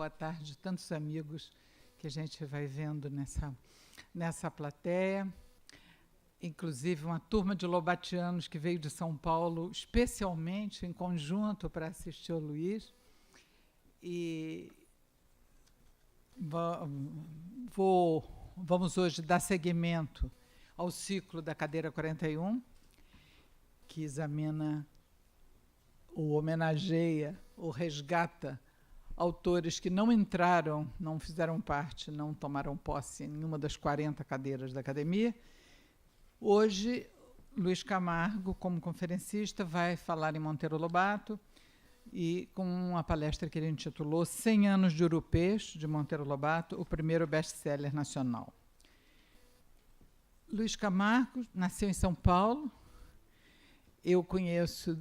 boa tarde, tantos amigos que a gente vai vendo nessa plateia, inclusive uma turma de lobatianos que veio de São Paulo, especialmente em conjunto para assistir ao Luiz. E vamos hoje dar seguimento ao ciclo da cadeira 41, que examina ou homenageia ou resgata autores que não entraram, não fizeram parte, não tomaram posse em nenhuma das 40 cadeiras da academia. Hoje, Luiz Camargo, como conferencista, vai falar em Monteiro Lobato e com uma palestra que ele intitulou 100 anos de Urupês, de Monteiro Lobato, o primeiro best-seller nacional. Luiz Camargo nasceu em São Paulo. Eu conheço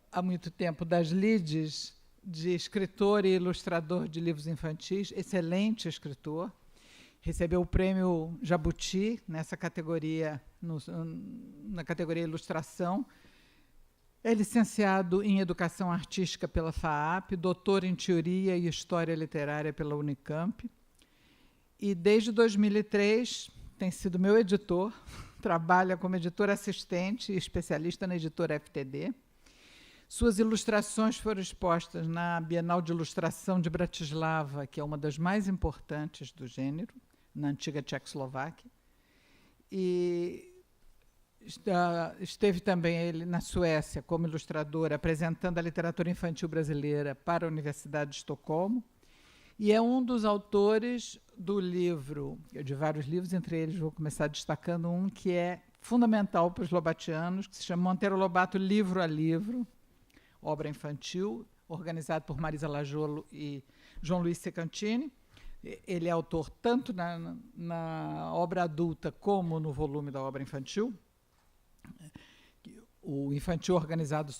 há muito tempo das lides de escritor e ilustrador de livros infantis, excelente escritor. Recebeu o prêmio Jabuti nessa categoria, na categoria Ilustração. É licenciado em Educação Artística pela FAAP, doutor em Teoria e História Literária pela Unicamp. E, desde 2003, tem sido meu editor, trabalha como editor assistente e especialista na editora FTD. Suas ilustrações foram expostas na Bienal de Ilustração de Bratislava, que é uma das mais importantes do gênero, na antiga Tchecoslováquia. E esteve também ele na Suécia como ilustrador, apresentando a literatura infantil brasileira para a Universidade de Estocolmo. E é um dos autores do livro, de vários livros, entre eles vou começar destacando um que é fundamental para os lobatianos, que se chama Monteiro Lobato Livro a Livro, obra infantil, organizado por Marisa Lajolo e João Luiz Secantini. Ele é autor tanto na obra adulta como no volume da obra infantil. O infantil organizado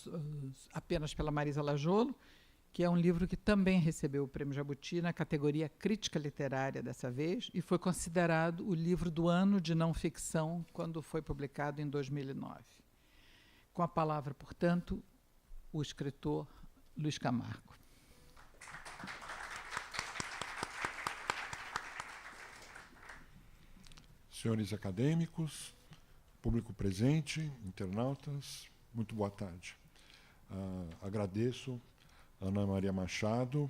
apenas pela Marisa Lajolo, que é um livro que também recebeu o Prêmio Jabuti na categoria Crítica Literária dessa vez, e foi considerado o livro do ano de não ficção quando foi publicado em 2009. Com a palavra, portanto, o escritor Luiz Camargo. Senhores acadêmicos, público presente, internautas, muito boa tarde. Agradeço a Ana Maria Machado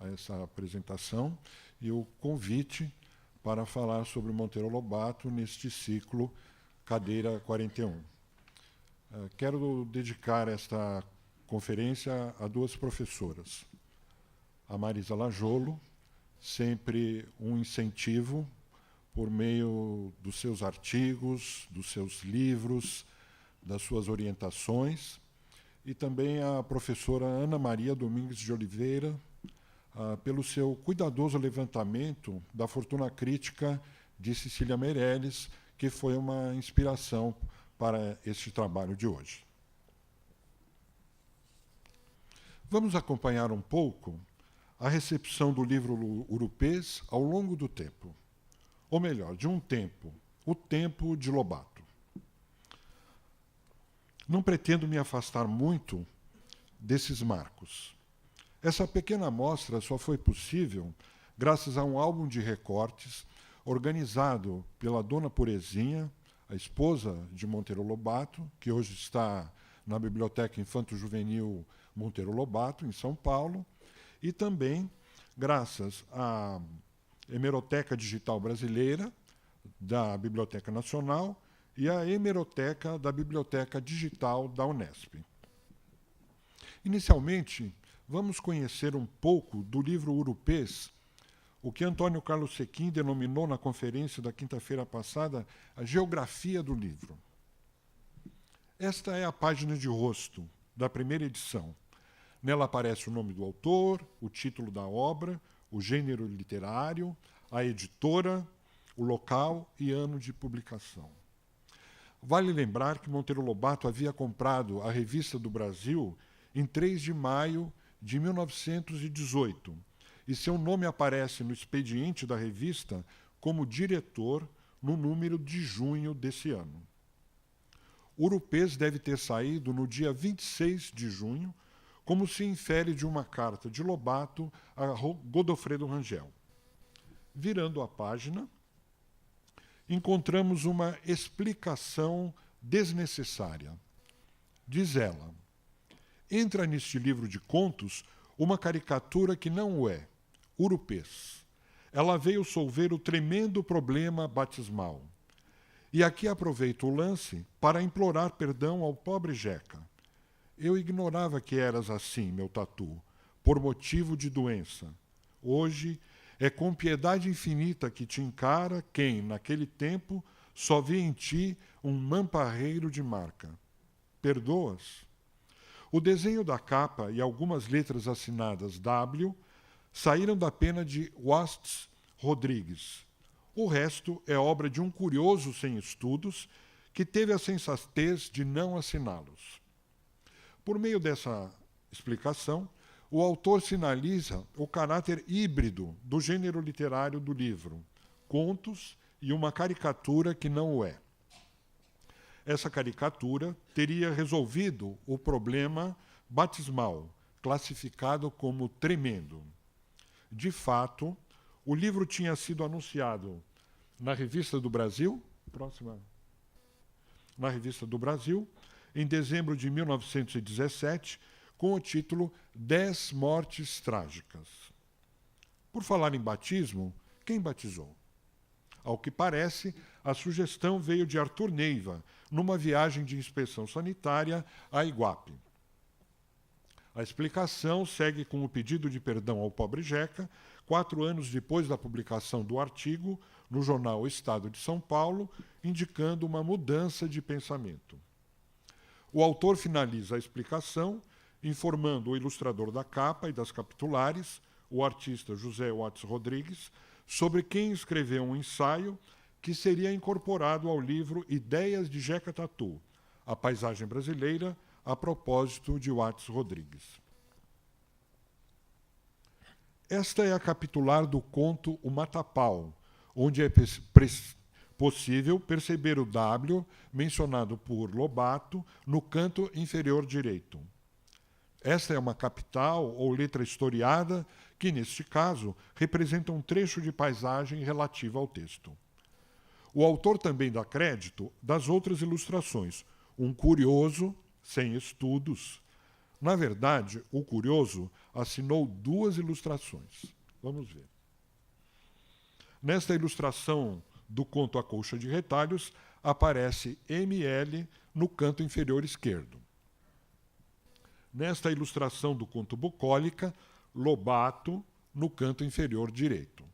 a essa apresentação e o convite para falar sobre Monteiro Lobato neste ciclo Cadeira 41. Quero dedicar esta conferência a duas professoras. A Marisa Lajolo, sempre um incentivo por meio dos seus artigos, dos seus livros, das suas orientações, e também a professora Ana Maria Domingues de Oliveira, pelo seu cuidadoso levantamento da fortuna crítica de Cecília Meirelles, que foi uma inspiração para este trabalho de hoje. Vamos acompanhar um pouco a recepção do livro Urupês ao longo do tempo. Ou melhor, de um tempo, o tempo de Lobato. Não pretendo me afastar muito desses marcos. Essa pequena amostra só foi possível graças a um álbum de recortes organizado pela Dona Purezinha, a esposa de Monteiro Lobato, que hoje está na Biblioteca Infanto-Juvenil Monteiro Lobato, em São Paulo, e também graças à Hemeroteca Digital Brasileira, da Biblioteca Nacional, e à Hemeroteca da Biblioteca Digital da Unesp. Inicialmente, vamos conhecer um pouco do livro Urupês, o que Antônio Carlos Sequim denominou na conferência da quinta-feira passada a geografia do livro. Esta é a página de rosto da primeira edição. Nela aparece o nome do autor, o título da obra, o gênero literário, a editora, o local e ano de publicação. Vale lembrar que Monteiro Lobato havia comprado a Revista do Brasil em 3 de maio de 1918, e seu nome aparece no expediente da revista como diretor no número de junho desse ano. Urupês deve ter saído no dia 26 de junho, como se infere de uma carta de Lobato a Godofredo Rangel. Virando a página, encontramos uma explicação desnecessária. Diz ela: entra neste livro de contos uma caricatura que não o é, urupês. Ela veio solver o tremendo problema batismal. E aqui aproveito o lance para implorar perdão ao pobre Jeca. Eu ignorava que eras assim, meu tatu, por motivo de doença. Hoje é com piedade infinita que te encara quem, naquele tempo, só via em ti um mamparreiro de marca. Perdoas? O desenho da capa e algumas letras assinadas W saíram da pena de Watts Rodrigues. O resto é obra de um curioso sem estudos que teve a sensatez de não assiná-los. Por meio dessa explicação, o autor sinaliza o caráter híbrido do gênero literário do livro, contos e uma caricatura que não o é. Essa caricatura teria resolvido o problema batismal, classificado como tremendo. De fato, o livro tinha sido anunciado na Revista do Brasil, na Revista do Brasil, em dezembro de 1917, com o título 10 Mortes Trágicas. Por falar em batismo, quem batizou? Ao que parece, a sugestão veio de Arthur Neiva, numa viagem de inspeção sanitária a Iguape. A explicação segue com o pedido de perdão ao pobre Jeca, 4 anos depois da publicação do artigo no jornal Estado de São Paulo, indicando uma mudança de pensamento. O autor finaliza a explicação informando o ilustrador da capa e das capitulares, o artista José Watts Rodrigues, sobre quem escreveu um ensaio que seria incorporado ao livro Ideias de Jeca Tatu, a paisagem brasileira, a propósito de Watts Rodrigues. Esta é a capitular do conto O Matapau, onde é possível perceber o W mencionado por Lobato no canto inferior direito. Esta é uma capital ou letra historiada que, neste caso, representa um trecho de paisagem relativa ao texto. O autor também dá crédito das outras ilustrações, um curioso, sem estudos. Na verdade, o curioso assinou 2 ilustrações. Vamos ver. Nesta ilustração do conto A Colcha de Retalhos, aparece ML no canto inferior esquerdo. Nesta ilustração do conto Bucólica, Lobato no canto inferior direito.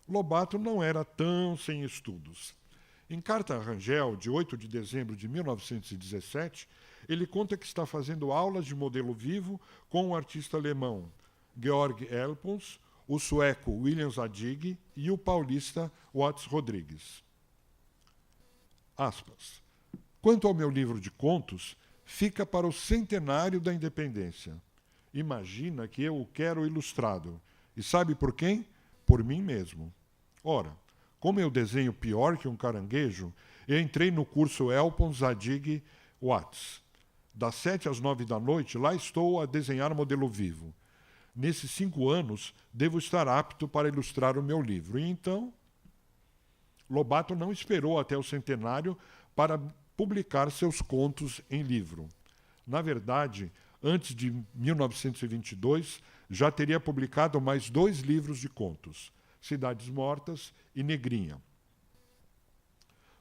Lobato não era tão sem estudos. Em carta a Rangel, de 8 de dezembro de 1917, ele conta que está fazendo aulas de modelo vivo com o artista alemão Georg Elpons, o sueco William Zadig e o paulista Watts Rodrigues. Aspas. Quanto ao meu livro de contos, fica para o centenário da independência. Imagina que eu o quero ilustrado. E sabe por quem? Por mim mesmo. Ora, como eu desenho pior que um caranguejo, eu entrei no curso Elpons Zadig Watts. Das 7 às 9 da noite, lá estou a desenhar modelo vivo. Nesses 5 anos, devo estar apto para ilustrar o meu livro. E então, Lobato não esperou até o centenário para publicar seus contos em livro. Na verdade, antes de 1922, já teria publicado mais 2 livros de contos, Cidades Mortas e Negrinha.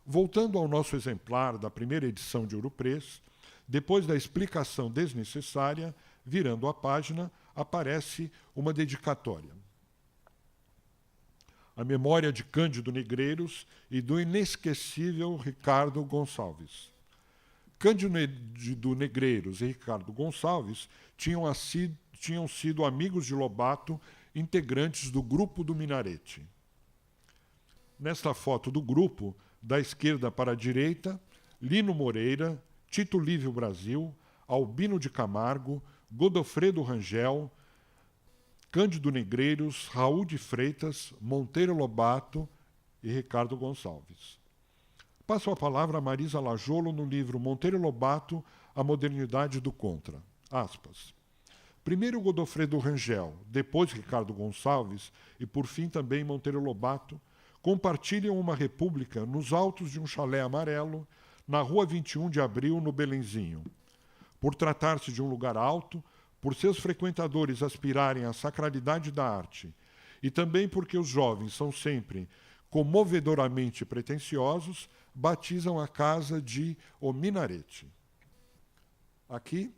Voltando ao nosso exemplar da primeira edição de Ouro Preço, depois da explicação desnecessária, virando a página, aparece uma dedicatória. A memória de Cândido Negreiros e do inesquecível Ricardo Gonçalves. Cândido Negreiros e Ricardo Gonçalves tinham sido amigos de Lobato, integrantes do Grupo do Minarete. Nesta foto do grupo, da esquerda para a direita, Lino Moreira, Tito Livio Brasil, Albino de Camargo, Godofredo Rangel, Cândido Negreiros, Raul de Freitas, Monteiro Lobato e Ricardo Gonçalves. Passo a palavra a Marisa Lajolo no livro Monteiro Lobato, A Modernidade do Contra. Aspas. Primeiro Godofredo Rangel, depois Ricardo Gonçalves e, por fim, também Monteiro Lobato, compartilham uma república nos altos de um chalé amarelo, na rua 21 de Abril, no Belenzinho. Por tratar-se de um lugar alto, por seus frequentadores aspirarem à sacralidade da arte, e também porque os jovens são sempre comovedoramente pretensiosos, batizam a casa de O Minarete. Aqui,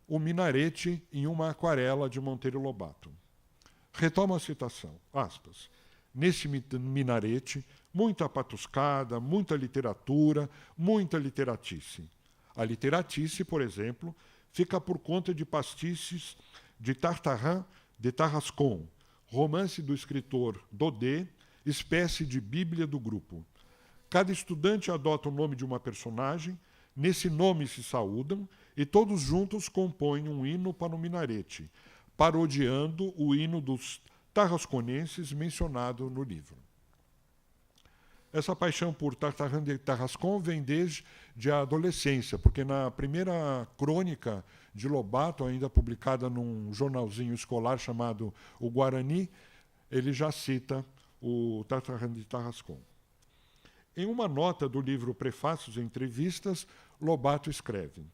o minarete em uma aquarela de Monteiro Lobato. Retoma a citação, aspas. Nesse minarete, muita patuscada, muita literatura, muita literatice. A literatice, por exemplo, fica por conta de pastices de Tartarin de Tarascon, romance do escritor Daudet, espécie de bíblia do grupo. Cada estudante adota o nome de uma personagem, nesse nome se saúdam e todos juntos compõem um hino para o minarete, parodiando o hino dos tarrasconenses mencionado no livro. Essa paixão por Tartarin de Tarascon vem desde a adolescência, porque na primeira crônica de Lobato, ainda publicada num jornalzinho escolar chamado O Guarani, ele já cita o Tartarin de Tarascon. Em uma nota do livro Prefácios e Entrevistas, Lobato escreve: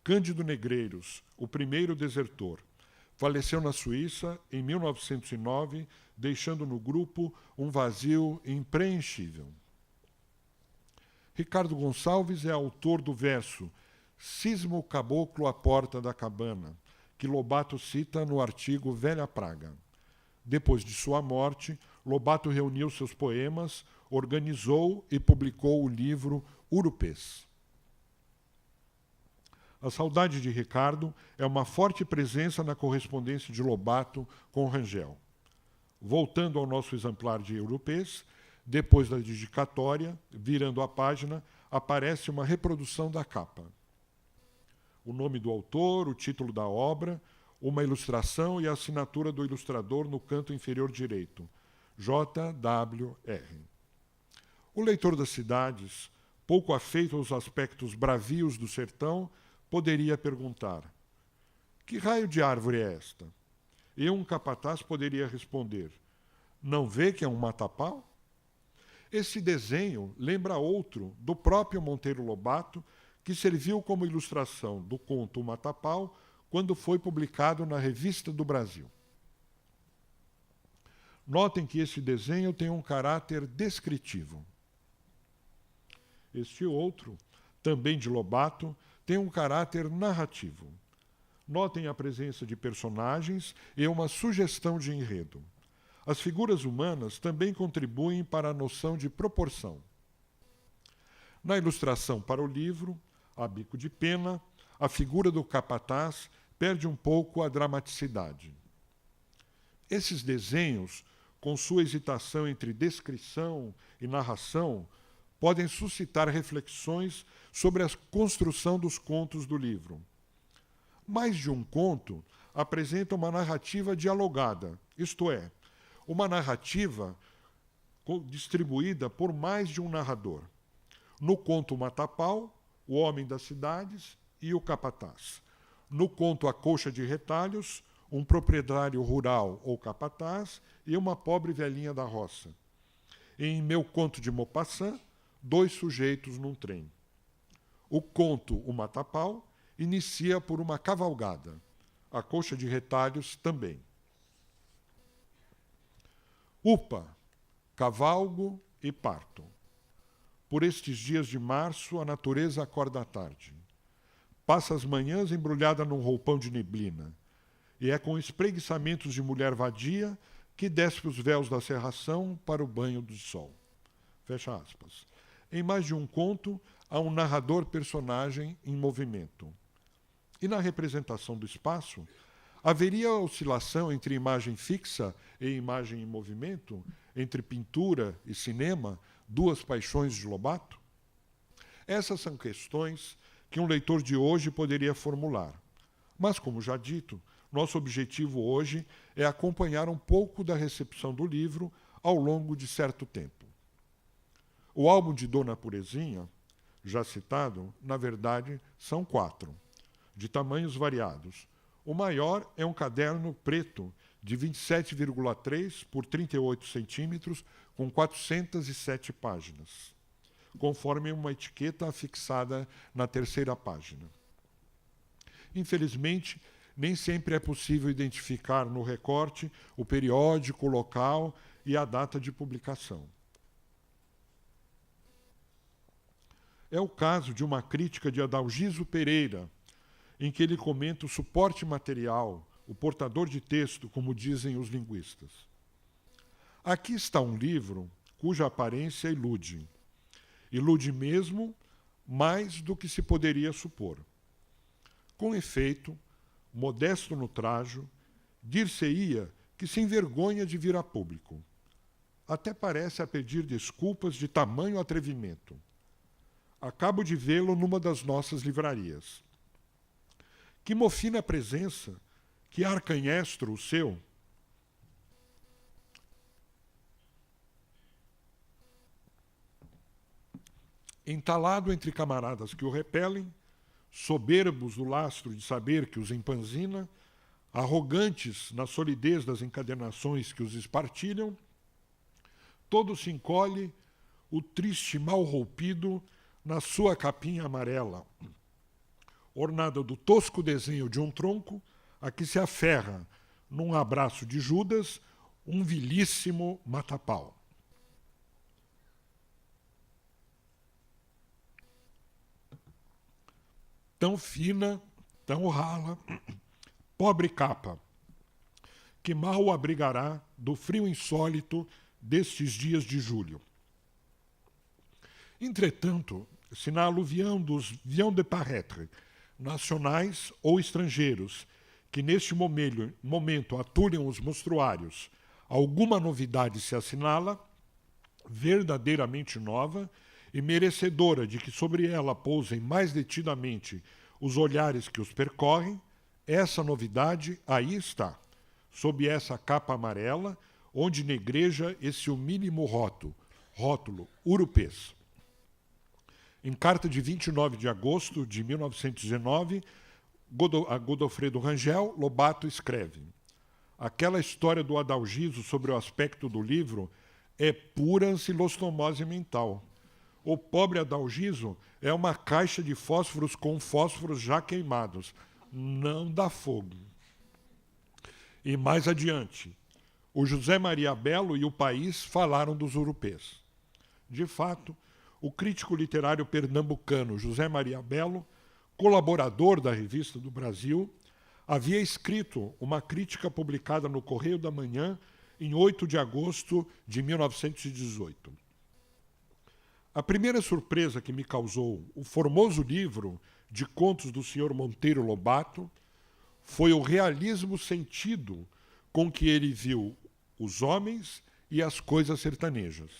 Cândido Negreiros, o primeiro desertor, faleceu na Suíça em 1909, deixando no grupo um vazio impreenchível. Ricardo Gonçalves é autor do verso Cisma o caboclo à porta da cabana, que Lobato cita no artigo Velha Praga. Depois de sua morte, Lobato reuniu seus poemas, organizou e publicou o livro Urupês. A saudade de Ricardo é uma forte presença na correspondência de Lobato com Rangel. Voltando ao nosso exemplar de Urupês, depois da dedicatória, virando a página, aparece uma reprodução da capa. O nome do autor, o título da obra, uma ilustração e a assinatura do ilustrador no canto inferior direito, J.W.R. O leitor das cidades, pouco afeito aos aspectos bravios do sertão, poderia perguntar: que raio de árvore é esta? E um capataz poderia responder: não vê que é um matapau? Esse desenho lembra outro do próprio Monteiro Lobato, que serviu como ilustração do conto O Matapau quando foi publicado na Revista do Brasil. Notem que esse desenho tem um caráter descritivo. Este outro, também de Lobato, tem um caráter narrativo. Notem a presença de personagens e uma sugestão de enredo. As figuras humanas também contribuem para a noção de proporção. Na ilustração para o livro, a bico de pena, a figura do capataz perde um pouco a dramaticidade. Esses desenhos, com sua hesitação entre descrição e narração, podem suscitar reflexões sobre a construção dos contos do livro. Mais de um conto apresenta uma narrativa dialogada, isto é, uma narrativa distribuída por mais de um narrador. No conto Matapau, o homem das cidades e o capataz. No conto A Colcha de Retalhos, um proprietário rural ou capataz e uma pobre velhinha da roça. Em Meu Conto de Maupassant, 2 sujeitos num trem. O conto O Matapau inicia por uma cavalgada. A Colcha de Retalhos também. Upa, cavalgo e parto. Por estes dias de março, a natureza acorda à tarde. Passa as manhãs embrulhada num roupão de neblina. E é com espreguiçamentos de mulher vadia que despe os véus da cerração para o banho do sol. Fecha aspas. Em mais de um conto, há um narrador personagem em movimento. E na representação do espaço, haveria oscilação entre imagem fixa e imagem em movimento, entre pintura e cinema, 2 paixões de Lobato? Essas são questões que um leitor de hoje poderia formular. Mas, como já dito, nosso objetivo hoje é acompanhar um pouco da recepção do livro ao longo de certo tempo. O álbum de Dona Purezinha, já citado, na verdade, são 4. de tamanhos variados. O maior é um caderno preto de 27,3 por 38 centímetros, com 407 páginas, conforme uma etiqueta afixada na terceira página. Infelizmente, nem sempre é possível identificar no recorte o periódico, o local e a data de publicação. É o caso de uma crítica de Adalgiso Pereira, em que ele comenta o suporte material, o portador de texto, como dizem os linguistas. Aqui está um livro cuja aparência ilude. Ilude mesmo mais do que se poderia supor. Com efeito, modesto no trajo, dir-se-ia que se envergonha de vir a público. Até parece a pedir desculpas de tamanho atrevimento. Acabo de vê-lo numa das nossas livrarias. Que mofina presença, que ar canhestro o seu! Entalado entre camaradas que o repelem, soberbos do lastro de saber que os empanzina, arrogantes na solidez das encadernações que os espartilham, todo se encolhe, o triste mal roupido, na sua capinha amarela, ornada do tosco desenho de um tronco, a que se aferra, num abraço de Judas, um vilíssimo mata-pau. Tão fina, tão rala, pobre capa, que mal o abrigará do frio insólito destes dias de julho. Entretanto, se na aluvião dos vião de paraître, nacionais ou estrangeiros, que neste momento atulham os mostruários, alguma novidade se assinala, verdadeiramente nova e merecedora de que sobre ela pousem mais detidamente os olhares que os percorrem, essa novidade aí está, sob essa capa amarela, onde negreja esse humílimo rótulo urupês. Em carta de 29 de agosto de 1919, a Godofredo Rangel, Lobato escreve: aquela história do Adalgiso sobre o aspecto do livro é pura ancilostomose mental. O pobre Adalgiso é uma caixa de fósforos com fósforos já queimados. Não dá fogo. E mais adiante, o José Maria Belo e o País falaram dos urupês. De fato, o crítico literário pernambucano José Maria Belo, colaborador da Revista do Brasil, havia escrito uma crítica publicada no Correio da Manhã em 8 de agosto de 1918. A primeira surpresa que me causou o formoso livro de contos do Sr. Monteiro Lobato foi o realismo sentido com que ele viu os homens e as coisas sertanejas.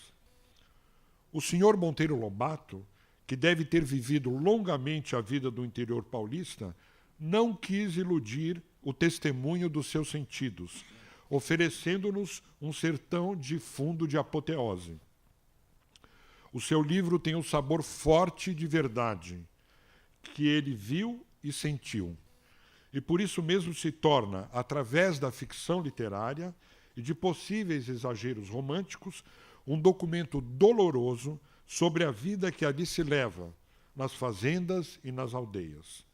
O Sr. Monteiro Lobato, que deve ter vivido longamente a vida do interior paulista, não quis iludir o testemunho dos seus sentidos, oferecendo-nos um sertão de fundo de apoteose. O seu livro tem um sabor forte de verdade, que ele viu e sentiu. E por isso mesmo se torna, através da ficção literária e de possíveis exageros românticos, um documento doloroso sobre a vida que ali se leva, nas fazendas e nas aldeias.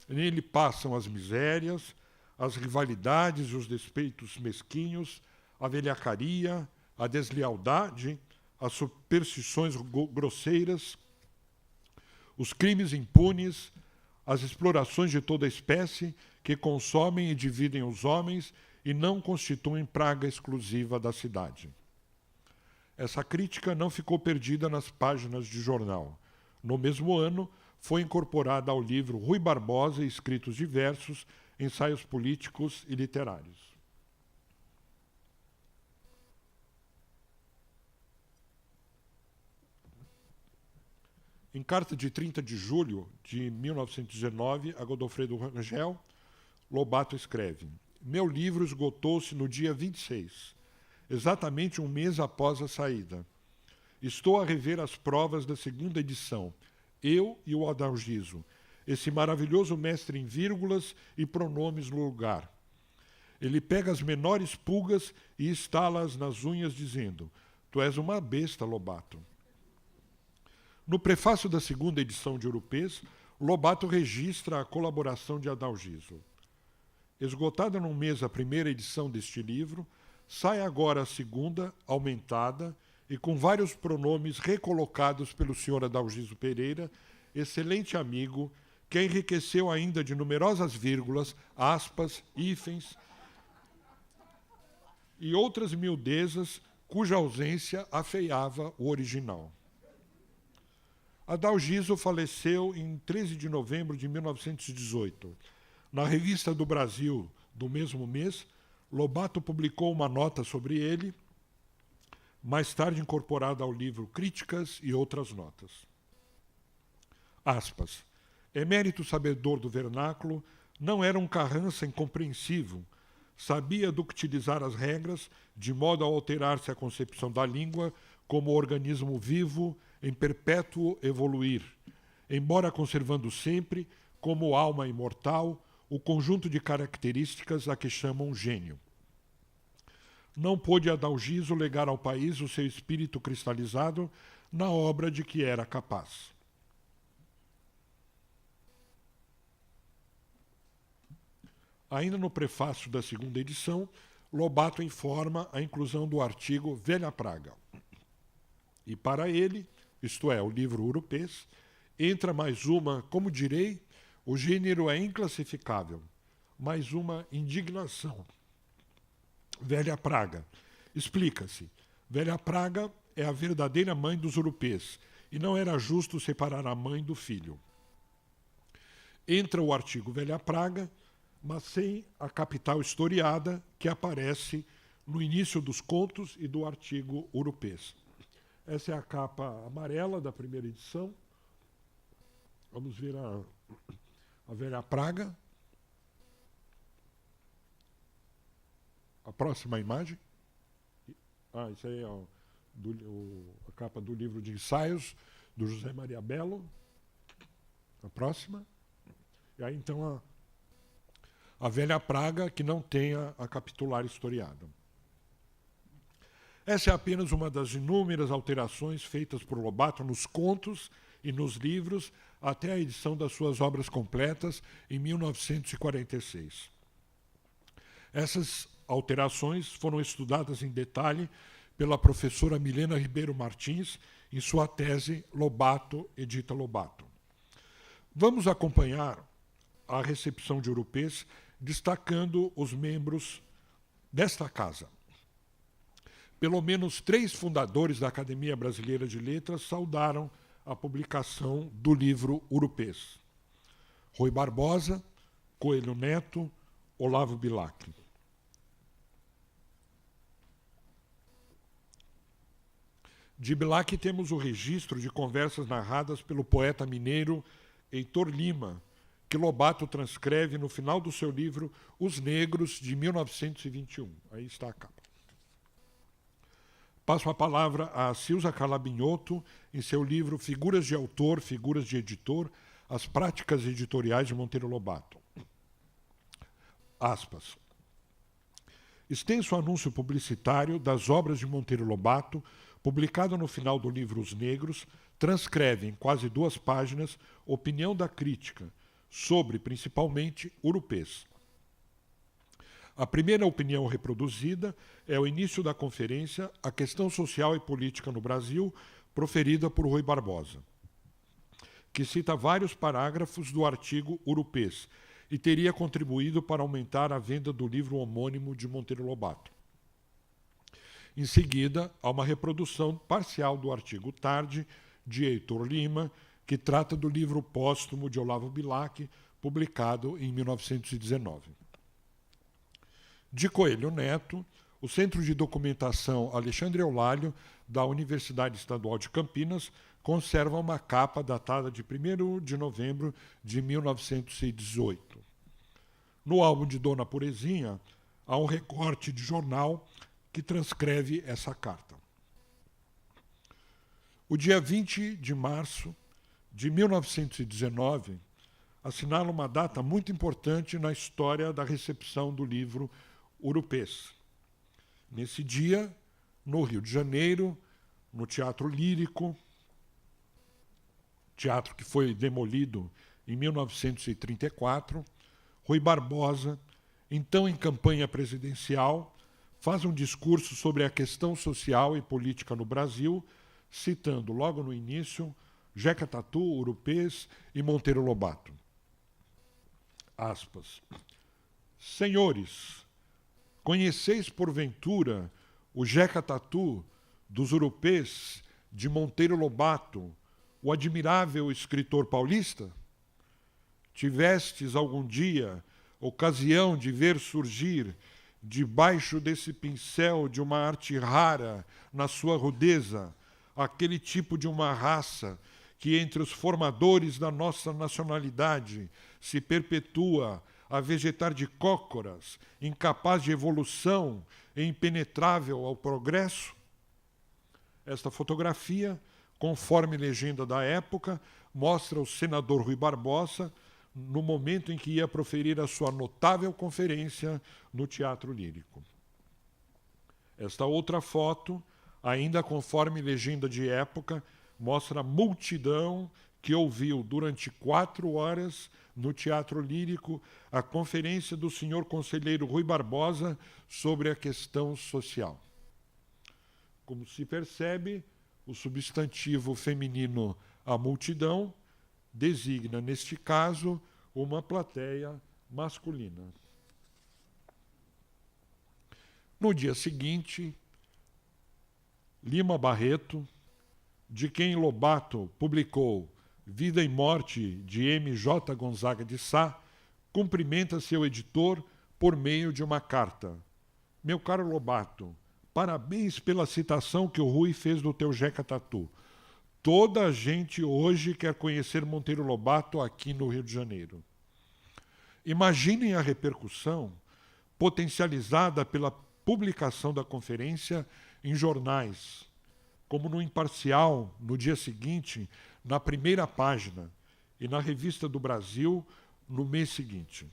Nele passam as misérias, as rivalidades e os despeitos mesquinhos, a velhacaria, a deslealdade, as superstições grosseiras, os crimes impunes, as explorações de toda espécie que consomem e dividem os homens e não constituem praga exclusiva da cidade. Essa crítica não ficou perdida nas páginas de jornal. No mesmo ano, foi incorporada ao livro Rui Barbosa e Escritos Diversos, Ensaios Políticos e Literários. Em carta de 30 de julho de 1919, a Godofredo Rangel, Lobato escreve: meu livro esgotou-se no dia 26, exatamente um mês após a saída. Estou a rever as provas da segunda edição, eu e o Adalgiso, esse maravilhoso mestre em vírgulas e pronomes no lugar. Ele pega as menores pulgas e estala-as nas unhas, dizendo: Tu és uma besta, Lobato. No prefácio da segunda edição de Urupês, Lobato registra a colaboração de Adalgiso. Esgotada num mês a primeira edição deste livro, sai agora a segunda, aumentada, e com vários pronomes recolocados pelo Sr. Adalgiso Pereira, excelente amigo, que a enriqueceu ainda de numerosas vírgulas, aspas, hífens e outras miudezas cuja ausência afeiava o original. Adalgiso faleceu em 13 de novembro de 1918. Na Revista do Brasil do mesmo mês, Lobato publicou uma nota sobre ele, mais tarde incorporada ao livro Críticas e Outras Notas. Aspas. Emérito sabedor do vernáculo, não era um carrança incompreensivo, sabia ductilizar as regras, de modo a alterar-se a concepção da língua como organismo vivo em perpétuo evoluir, embora conservando sempre, como alma imortal, o conjunto de características a que chamam gênio. Não pôde Adalgiso legar ao país o seu espírito cristalizado na obra de que era capaz. Ainda no prefácio da segunda edição, Lobato informa a inclusão do artigo Velha Praga. E para ele, isto é, o livro Urupês, entra mais uma, como direi, o gênero é inclassificável, mais uma indignação. Velha Praga. Explica-se. Velha Praga é a verdadeira mãe dos Urupês, e não era justo separar a mãe do filho. Entra o artigo Velha Praga, mas sem a capital historiada que aparece no início dos contos e do artigo Urupês. Essa é a capa amarela da primeira edição. Vamos ver a Velha Praga. A próxima imagem. Isso aí é a capa do livro de ensaios do José Maria Bello. A próxima. E aí, então, a Velha Praga, que não tem a capitular historiada. Essa é apenas uma das inúmeras alterações feitas por Lobato nos contos e nos livros até a edição das suas obras completas em 1946. Essas alterações foram estudadas em detalhe pela professora Milena Ribeiro Martins em sua tese Lobato, Edita Lobato. Vamos acompanhar a recepção de Urupês, destacando os membros desta casa. Pelo menos 3 fundadores da Academia Brasileira de Letras saudaram a publicação do livro Urupês. Rui Barbosa, Coelho Neto, Olavo Bilac. De Bilac temos o registro de conversas narradas pelo poeta mineiro Heitor Lima, que Lobato transcreve no final do seu livro Os Negros, de 1921. Aí está a capa. Passo a palavra a Silza Calabinhoto, em seu livro Figuras de Autor, Figuras de Editor, as práticas editoriais de Monteiro Lobato. Aspas. Extenso anúncio publicitário das obras de Monteiro Lobato, publicado no final do livro Os Negros, transcreve em quase 2 páginas opinião da crítica sobre, principalmente, Urupês. A primeira opinião reproduzida é o início da conferência A Questão Social e Política no Brasil, proferida por Rui Barbosa, que cita vários parágrafos do artigo Urupês e teria contribuído para aumentar a venda do livro homônimo de Monteiro Lobato. Em seguida, há uma reprodução parcial do artigo Tarde, de Heitor Lima, que trata do livro póstumo de Olavo Bilac, publicado em 1919. De Coelho Neto, o Centro de Documentação Alexandre Eulálio, da Universidade Estadual de Campinas, conserva uma capa datada de 1º de novembro de 1918. No álbum de Dona Purezinha, há um recorte de jornal que transcreve essa carta. O dia 20 de março de 1919, assinala uma data muito importante na história da recepção do livro Urupês. Nesse dia, no Rio de Janeiro, no Teatro Lírico, teatro que foi demolido em 1934, Rui Barbosa, então em campanha presidencial, faz um discurso sobre a questão social e política no Brasil, citando logo no início Jeca Tatu, Urupês e Monteiro Lobato. Aspas. Senhores, conheceis porventura o Jeca Tatu dos Urupês de Monteiro Lobato, o admirável escritor paulista? Tivestes algum dia ocasião de ver surgir debaixo desse pincel de uma arte rara na sua rudeza, aquele tipo de uma raça que entre os formadores da nossa nacionalidade se perpetua a vegetar de cócoras, incapaz de evolução e impenetrável ao progresso? Esta fotografia, conforme legenda da época, mostra o senador Rui Barbosa no momento em que ia proferir a sua notável conferência no Teatro Lírico. Esta outra foto, ainda conforme legenda de época, mostra a multidão que ouviu durante 4 horas no Teatro Lírico a conferência do senhor conselheiro Rui Barbosa sobre a questão social. Como se percebe, o substantivo feminino a multidão designa, neste caso, uma plateia masculina. No dia seguinte, Lima Barreto, de quem Lobato publicou Vida e Morte de M.J. Gonzaga de Sá, cumprimenta seu editor por meio de uma carta. Meu caro Lobato, parabéns pela citação que o Rui fez do teu Jeca Tatu. Toda a gente hoje quer conhecer Monteiro Lobato aqui no Rio de Janeiro. Imaginem a repercussão potencializada pela publicação da conferência em jornais, como no Imparcial, no dia seguinte, na primeira página, e na Revista do Brasil, no mês seguinte.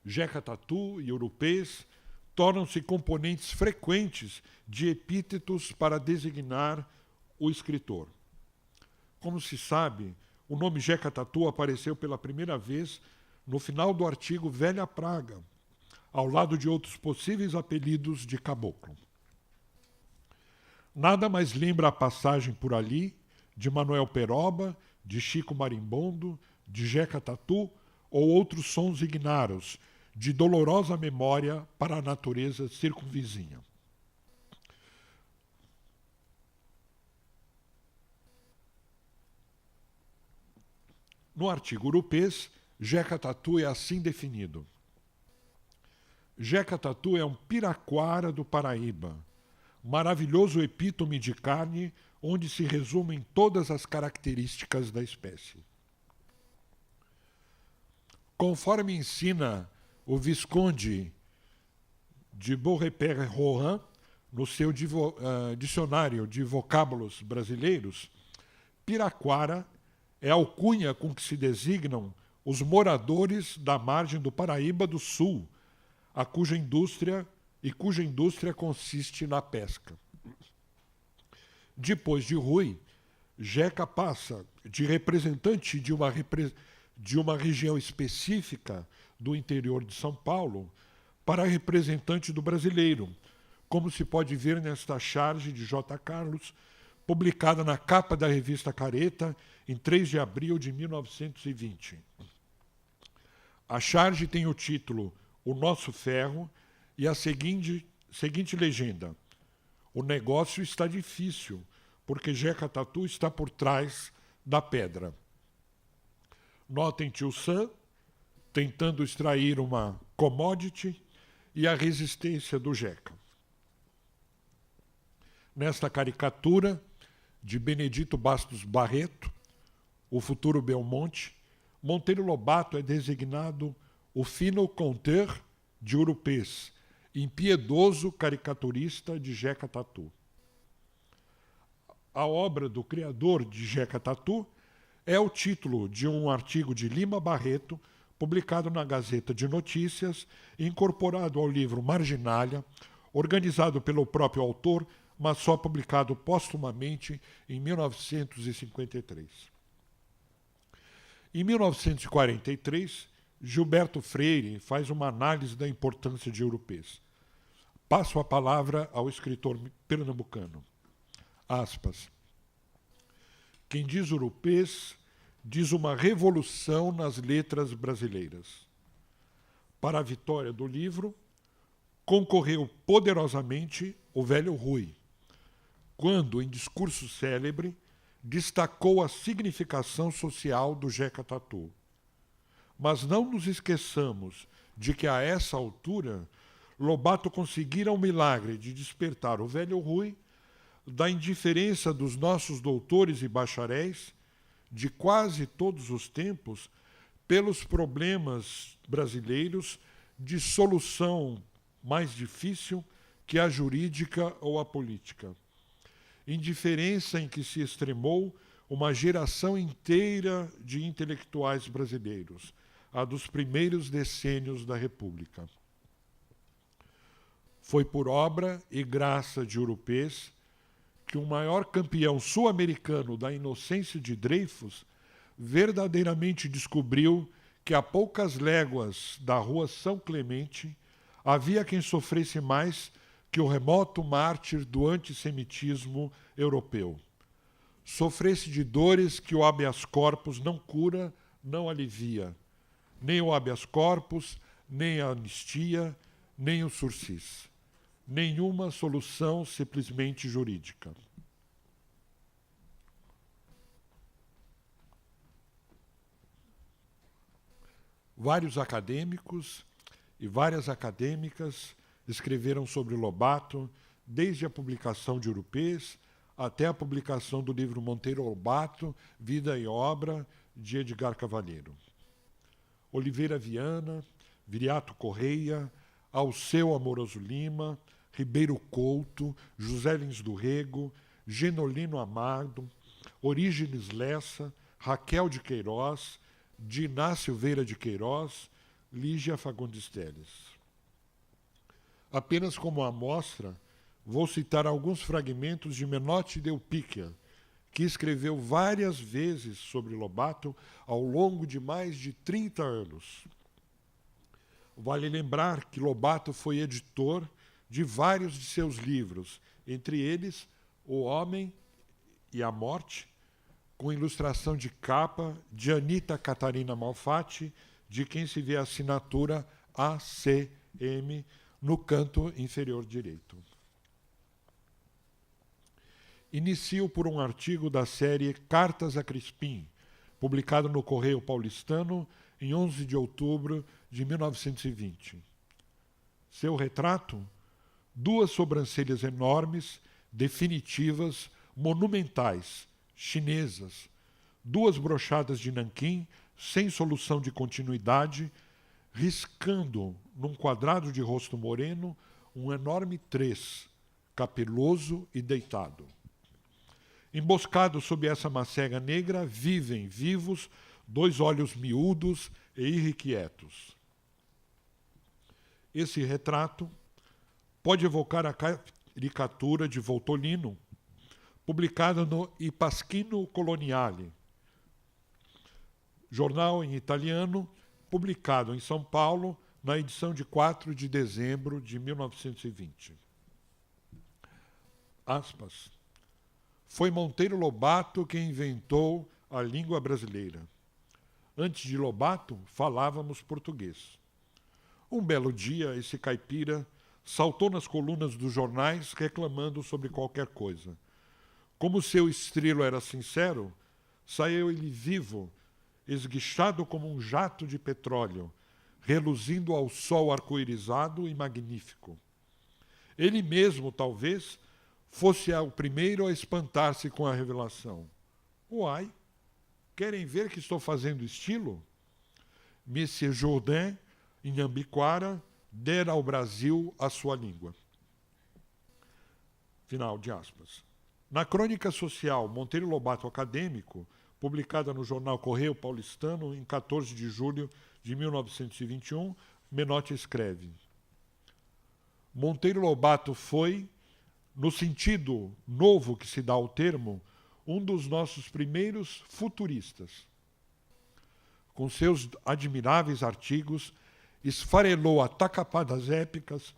Jeca Tatu e Urupês tornam-se componentes frequentes de epítetos para designar o escritor. Como se sabe, o nome Jeca Tatu apareceu pela primeira vez no final do artigo Velha Praga, ao lado de outros possíveis apelidos de caboclo. Nada mais lembra a passagem por ali de Manuel Peroba, de Chico Marimbondo, de Jeca Tatu ou outros sons ignaros, de dolorosa memória para a natureza circunvizinha. No artigo Urupês, Jeca Tatu é assim definido. Jeca Tatu é um piraquara do Paraíba, maravilhoso epítome de carne onde se resumem todas as características da espécie. Conforme ensina o Visconde de Beaurepaire-Rohan, no seu dicionário de vocábulos brasileiros, piraquara é a alcunha com que se designam os moradores da margem do Paraíba do Sul, cuja indústria consiste na pesca. Depois de Rui, Jeca passa de representante de uma região específica do interior de São Paulo para representante do brasileiro, como se pode ver nesta charge de J. Carlos, publicada na capa da revista Careta em 3 de abril de 1920. A charge tem o título O Nosso Ferro e a seguinte legenda: o negócio está difícil, porque Jeca Tatu está por trás da pedra. Notem Tio Sam tentando extrair uma commodity e a resistência do Jeca. Nesta caricatura de Benedito Bastos Barreto, o futuro Belmonte, Monteiro Lobato é designado o fino conteur de Urupês, impiedoso caricaturista de Jeca Tatu. A obra do criador de Jeca Tatu é o título de um artigo de Lima Barreto, publicado na Gazeta de Notícias, incorporado ao livro Marginália, organizado pelo próprio autor, mas só publicado póstumamente em 1953. Em 1943, Gilberto Freire faz uma análise da importância de Eurupês. Passo a palavra ao escritor pernambucano. Aspas. Quem diz Eurupês diz uma revolução nas letras brasileiras. Para a vitória do livro, concorreu poderosamente o velho Rui, quando, em discurso célebre, destacou a significação social do Jeca Tatu. Mas não nos esqueçamos de que, a essa altura, Lobato conseguira o milagre de despertar o velho Rui da indiferença dos nossos doutores e bacharéis de quase todos os tempos pelos problemas brasileiros de solução mais difícil que a jurídica ou a política. Indiferença em que se extremou uma geração inteira de intelectuais brasileiros, a dos primeiros decênios da República. Foi por obra e graça de Eurupês que o maior campeão sul-americano da inocência de Dreyfus verdadeiramente descobriu que a poucas léguas da rua São Clemente havia quem sofresse mais que o remoto mártir do antissemitismo europeu. Sofresse de dores que o habeas corpus não cura, não alivia. Nem o habeas corpus, nem a anistia, nem o sursis. Nenhuma solução simplesmente jurídica. Vários acadêmicos e várias acadêmicas escreveram sobre Lobato, desde a publicação de Eurupês até a publicação do livro Monteiro Lobato, Vida e Obra, de Edgar Cavalheiro. Oliveira Viana, Viriato Correia, Alceu Amoroso Lima, Ribeiro Couto, José Lins do Rego, Genolino Amado, Orígenes Lessa, Raquel de Queiroz, Diná Silveira de Queiroz, Lígia Fagundes Telles. Apenas como amostra, vou citar alguns fragmentos de Menotti Delpicchia, que escreveu várias vezes sobre Lobato ao longo de mais de 30 anos. Vale lembrar que Lobato foi editor de vários de seus livros, entre eles O Homem e a Morte, com ilustração de capa de Anita Catarina Malfatti, de quem se vê a assinatura ACM no canto inferior direito. Inicio por um artigo da série Cartas a Crispim, publicado no Correio Paulistano em 11 de outubro de 1920. Seu retrato, duas sobrancelhas enormes, definitivas, monumentais, chinesas, duas brochadas de nanquim, sem solução de continuidade, riscando num quadrado de rosto moreno um enorme três, capeloso e deitado. Emboscados sob essa macega negra, vivem vivos dois olhos miúdos e irrequietos. Esse retrato pode evocar a caricatura de Voltolino, publicada no I Pasquino Coloniale, jornal em italiano, publicado em São Paulo na edição de 4 de dezembro de 1920. Aspas. Foi Monteiro Lobato quem inventou a língua brasileira. Antes de Lobato, falávamos português. Um belo dia, esse caipira saltou nas colunas dos jornais reclamando sobre qualquer coisa. Como seu estrilo era sincero, saiu ele vivo, esguichado como um jato de petróleo, reluzindo ao sol arco-irizado e magnífico. Ele mesmo, talvez, fosse o primeiro a espantar-se com a revelação. Uai, querem ver que estou fazendo estilo? Monsieur Jourdain, em Ambiquara, dera ao Brasil a sua língua. Final de aspas. Na crônica social Monteiro Lobato Acadêmico, publicada no jornal Correio Paulistano em 14 de julho de 1921, Menotti escreve: Monteiro Lobato foi, no sentido novo que se dá ao termo, um dos nossos primeiros futuristas. Com seus admiráveis artigos, esfarelou a tacapadas épicas,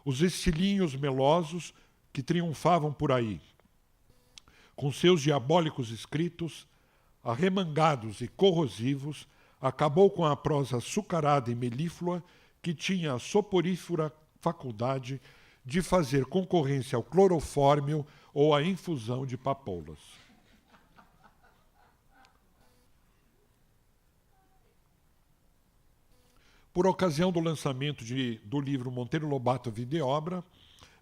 os estilinhos melosos que triunfavam por aí. Com seus diabólicos escritos, arremangados e corrosivos, acabou com a prosa açucarada e melíflua que tinha a soporífera faculdade de fazer concorrência ao clorofórmio ou à infusão de papoulas. Por ocasião do lançamento do livro Monteiro Lobato Vida e Obra,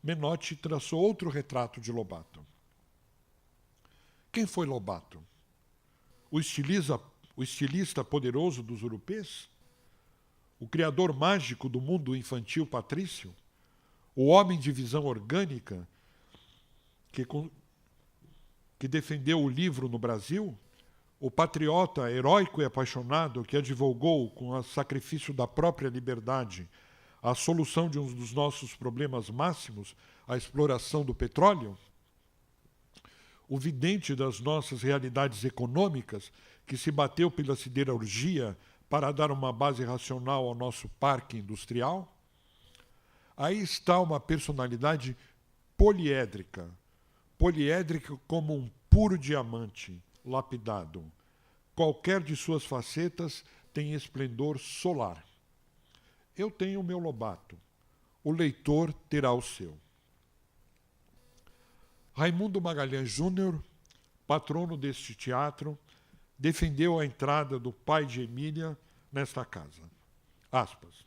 Menotti traçou outro retrato de Lobato. Quem foi Lobato? O estilista poderoso dos urupês? O criador mágico do mundo infantil patrício? O homem de visão orgânica que defendeu o livro no Brasil? O patriota heróico e apaixonado que advogou, com o sacrifício da própria liberdade, a solução de um dos nossos problemas máximos, a exploração do petróleo? O vidente das nossas realidades econômicas, que se bateu pela siderurgia para dar uma base racional ao nosso parque industrial? Aí está uma personalidade poliédrica como um puro diamante lapidado. Qualquer de suas facetas tem esplendor solar. Eu tenho o meu Lobato, o leitor terá o seu. Raimundo Magalhães Júnior, patrono deste teatro, defendeu a entrada do pai de Emília nesta casa. Aspas.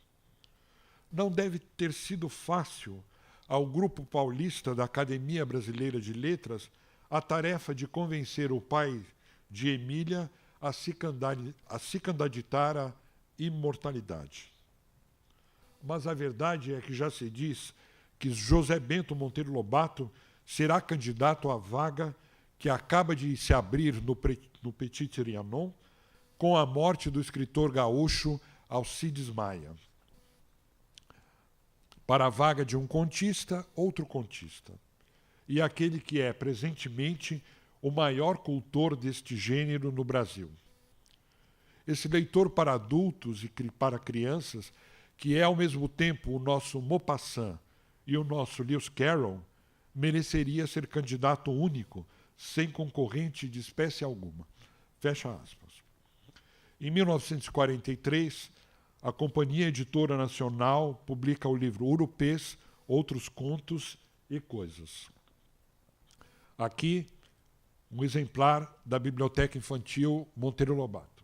Não deve ter sido fácil ao Grupo Paulista da Academia Brasileira de Letras a tarefa de convencer o pai de Emília a se candidatar à imortalidade. Mas a verdade é que já se diz que José Bento Monteiro Lobato será candidato à vaga que acaba de se abrir no Petit Trianon com a morte do escritor gaúcho Alcides Maia. Para a vaga de um contista, outro contista. E aquele que é, presentemente, o maior cultor deste gênero no Brasil. Esse leitor para adultos e para crianças, que é ao mesmo tempo o nosso Maupassant e o nosso Lewis Carroll, mereceria ser candidato único, sem concorrente de espécie alguma. Fecha aspas. Em 1943, a Companhia Editora Nacional publica o livro Urupês, Outros Contos e Coisas. Aqui, um exemplar da Biblioteca Infantil Monteiro Lobato.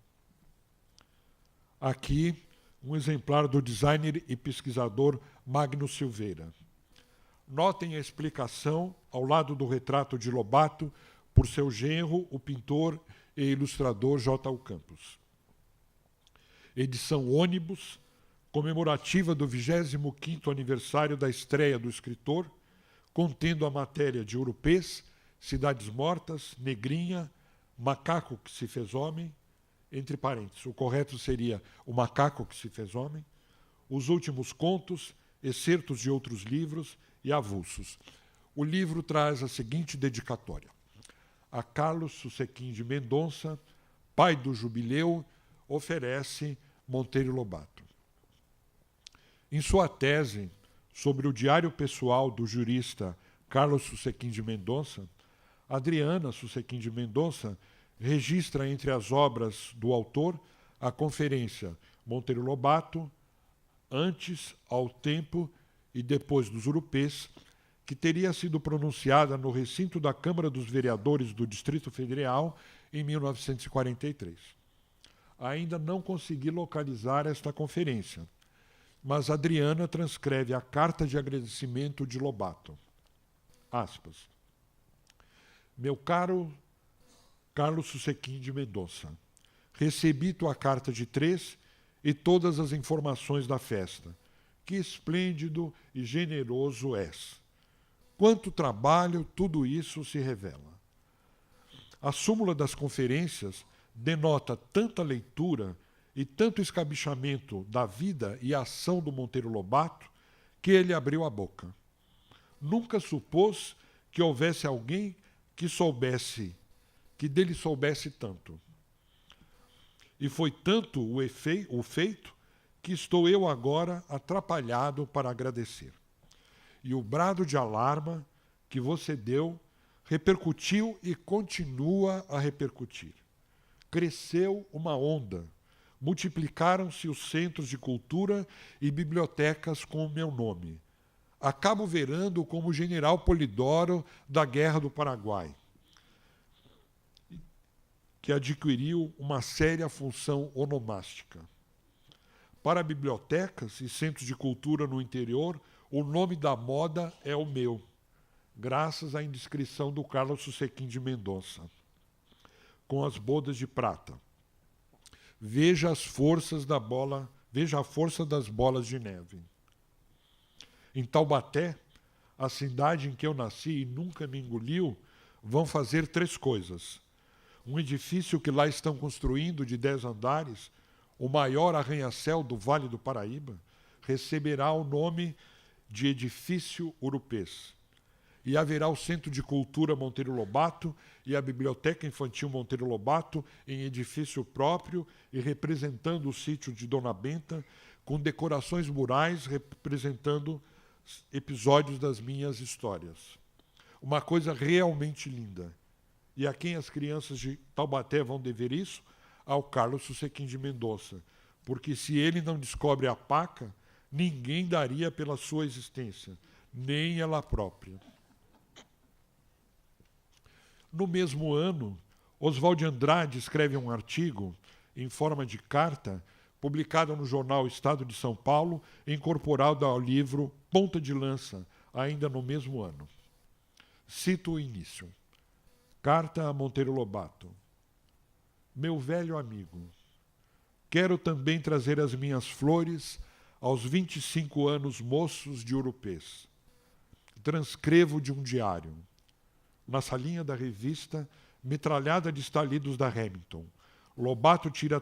Aqui, um exemplar do designer e pesquisador Magno Silveira. Notem a explicação ao lado do retrato de Lobato por seu genro, o pintor e ilustrador J. Campos. Edição Ônibus, comemorativa do 25º aniversário da estreia do escritor, contendo a matéria de Urupês, Cidades Mortas, Negrinha, Macaco que se fez homem, entre parênteses, o correto seria O Macaco que se fez homem, Os Últimos Contos, excertos de outros livros e avulsos. O livro traz a seguinte dedicatória: a Carlos Susequim de Mendonça, pai do jubileu, oferece Monteiro Lobato. Em sua tese sobre o diário pessoal do jurista Carlos Susequim de Mendonça, Adriana Susequim de Mendonça registra entre as obras do autor a conferência Monteiro Lobato, antes, ao tempo e depois dos Urupês, que teria sido pronunciada no recinto da Câmara dos Vereadores do Distrito Federal em 1943. Ainda não consegui localizar esta conferência, mas Adriana transcreve a carta de agradecimento de Lobato. Aspas. Meu caro Carlos Susequim de Mendonça, recebi tua carta de 3 e todas as informações da festa. Que esplêndido e generoso és. Quanto trabalho tudo isso se revela. A súmula das conferências denota tanta leitura e tanto escabichamento da vida e ação do Monteiro Lobato que ele abriu a boca. Nunca supôs que houvesse alguém que dele soubesse tanto. E foi tanto o feito que estou eu agora atrapalhado para agradecer. E o brado de alarma que você deu repercutiu e continua a repercutir. Cresceu uma onda. Multiplicaram-se os centros de cultura e bibliotecas com o meu nome. Acabo verando como o general Polidoro da Guerra do Paraguai, que adquiriu uma séria função onomástica. Para bibliotecas e centros de cultura no interior, o nome da moda é o meu, graças à indiscrição do Carlos Susequim de Mendonça. Com as bodas de prata. Veja a força das bolas de neve. Em Taubaté, a cidade em que eu nasci e nunca me engoliu, vão fazer 3 coisas. Um edifício que lá estão construindo de 10 andares, o maior arranha-céu do Vale do Paraíba, receberá o nome de Edifício Urupês. E haverá o Centro de Cultura Monteiro Lobato e a Biblioteca Infantil Monteiro Lobato em edifício próprio e representando o sítio de Dona Benta, com decorações murais representando episódios das minhas histórias. Uma coisa realmente linda. E a quem as crianças de Taubaté vão dever isso? Ao Carlos Susequim de Mendonça. Porque se ele não descobre a paca, ninguém daria pela sua existência, nem ela própria. No mesmo ano, Oswald de Andrade escreve um artigo, em forma de carta, publicado no jornal Estado de São Paulo, incorporado ao livro Ponta de Lança, ainda no mesmo ano. Cito o início. Carta a Monteiro Lobato. Meu velho amigo, quero também trazer as minhas flores aos 25 anos moços de Urupês. Transcrevo de um diário. Na salinha da revista, metralhada de estalidos da Hamilton. Lobato tira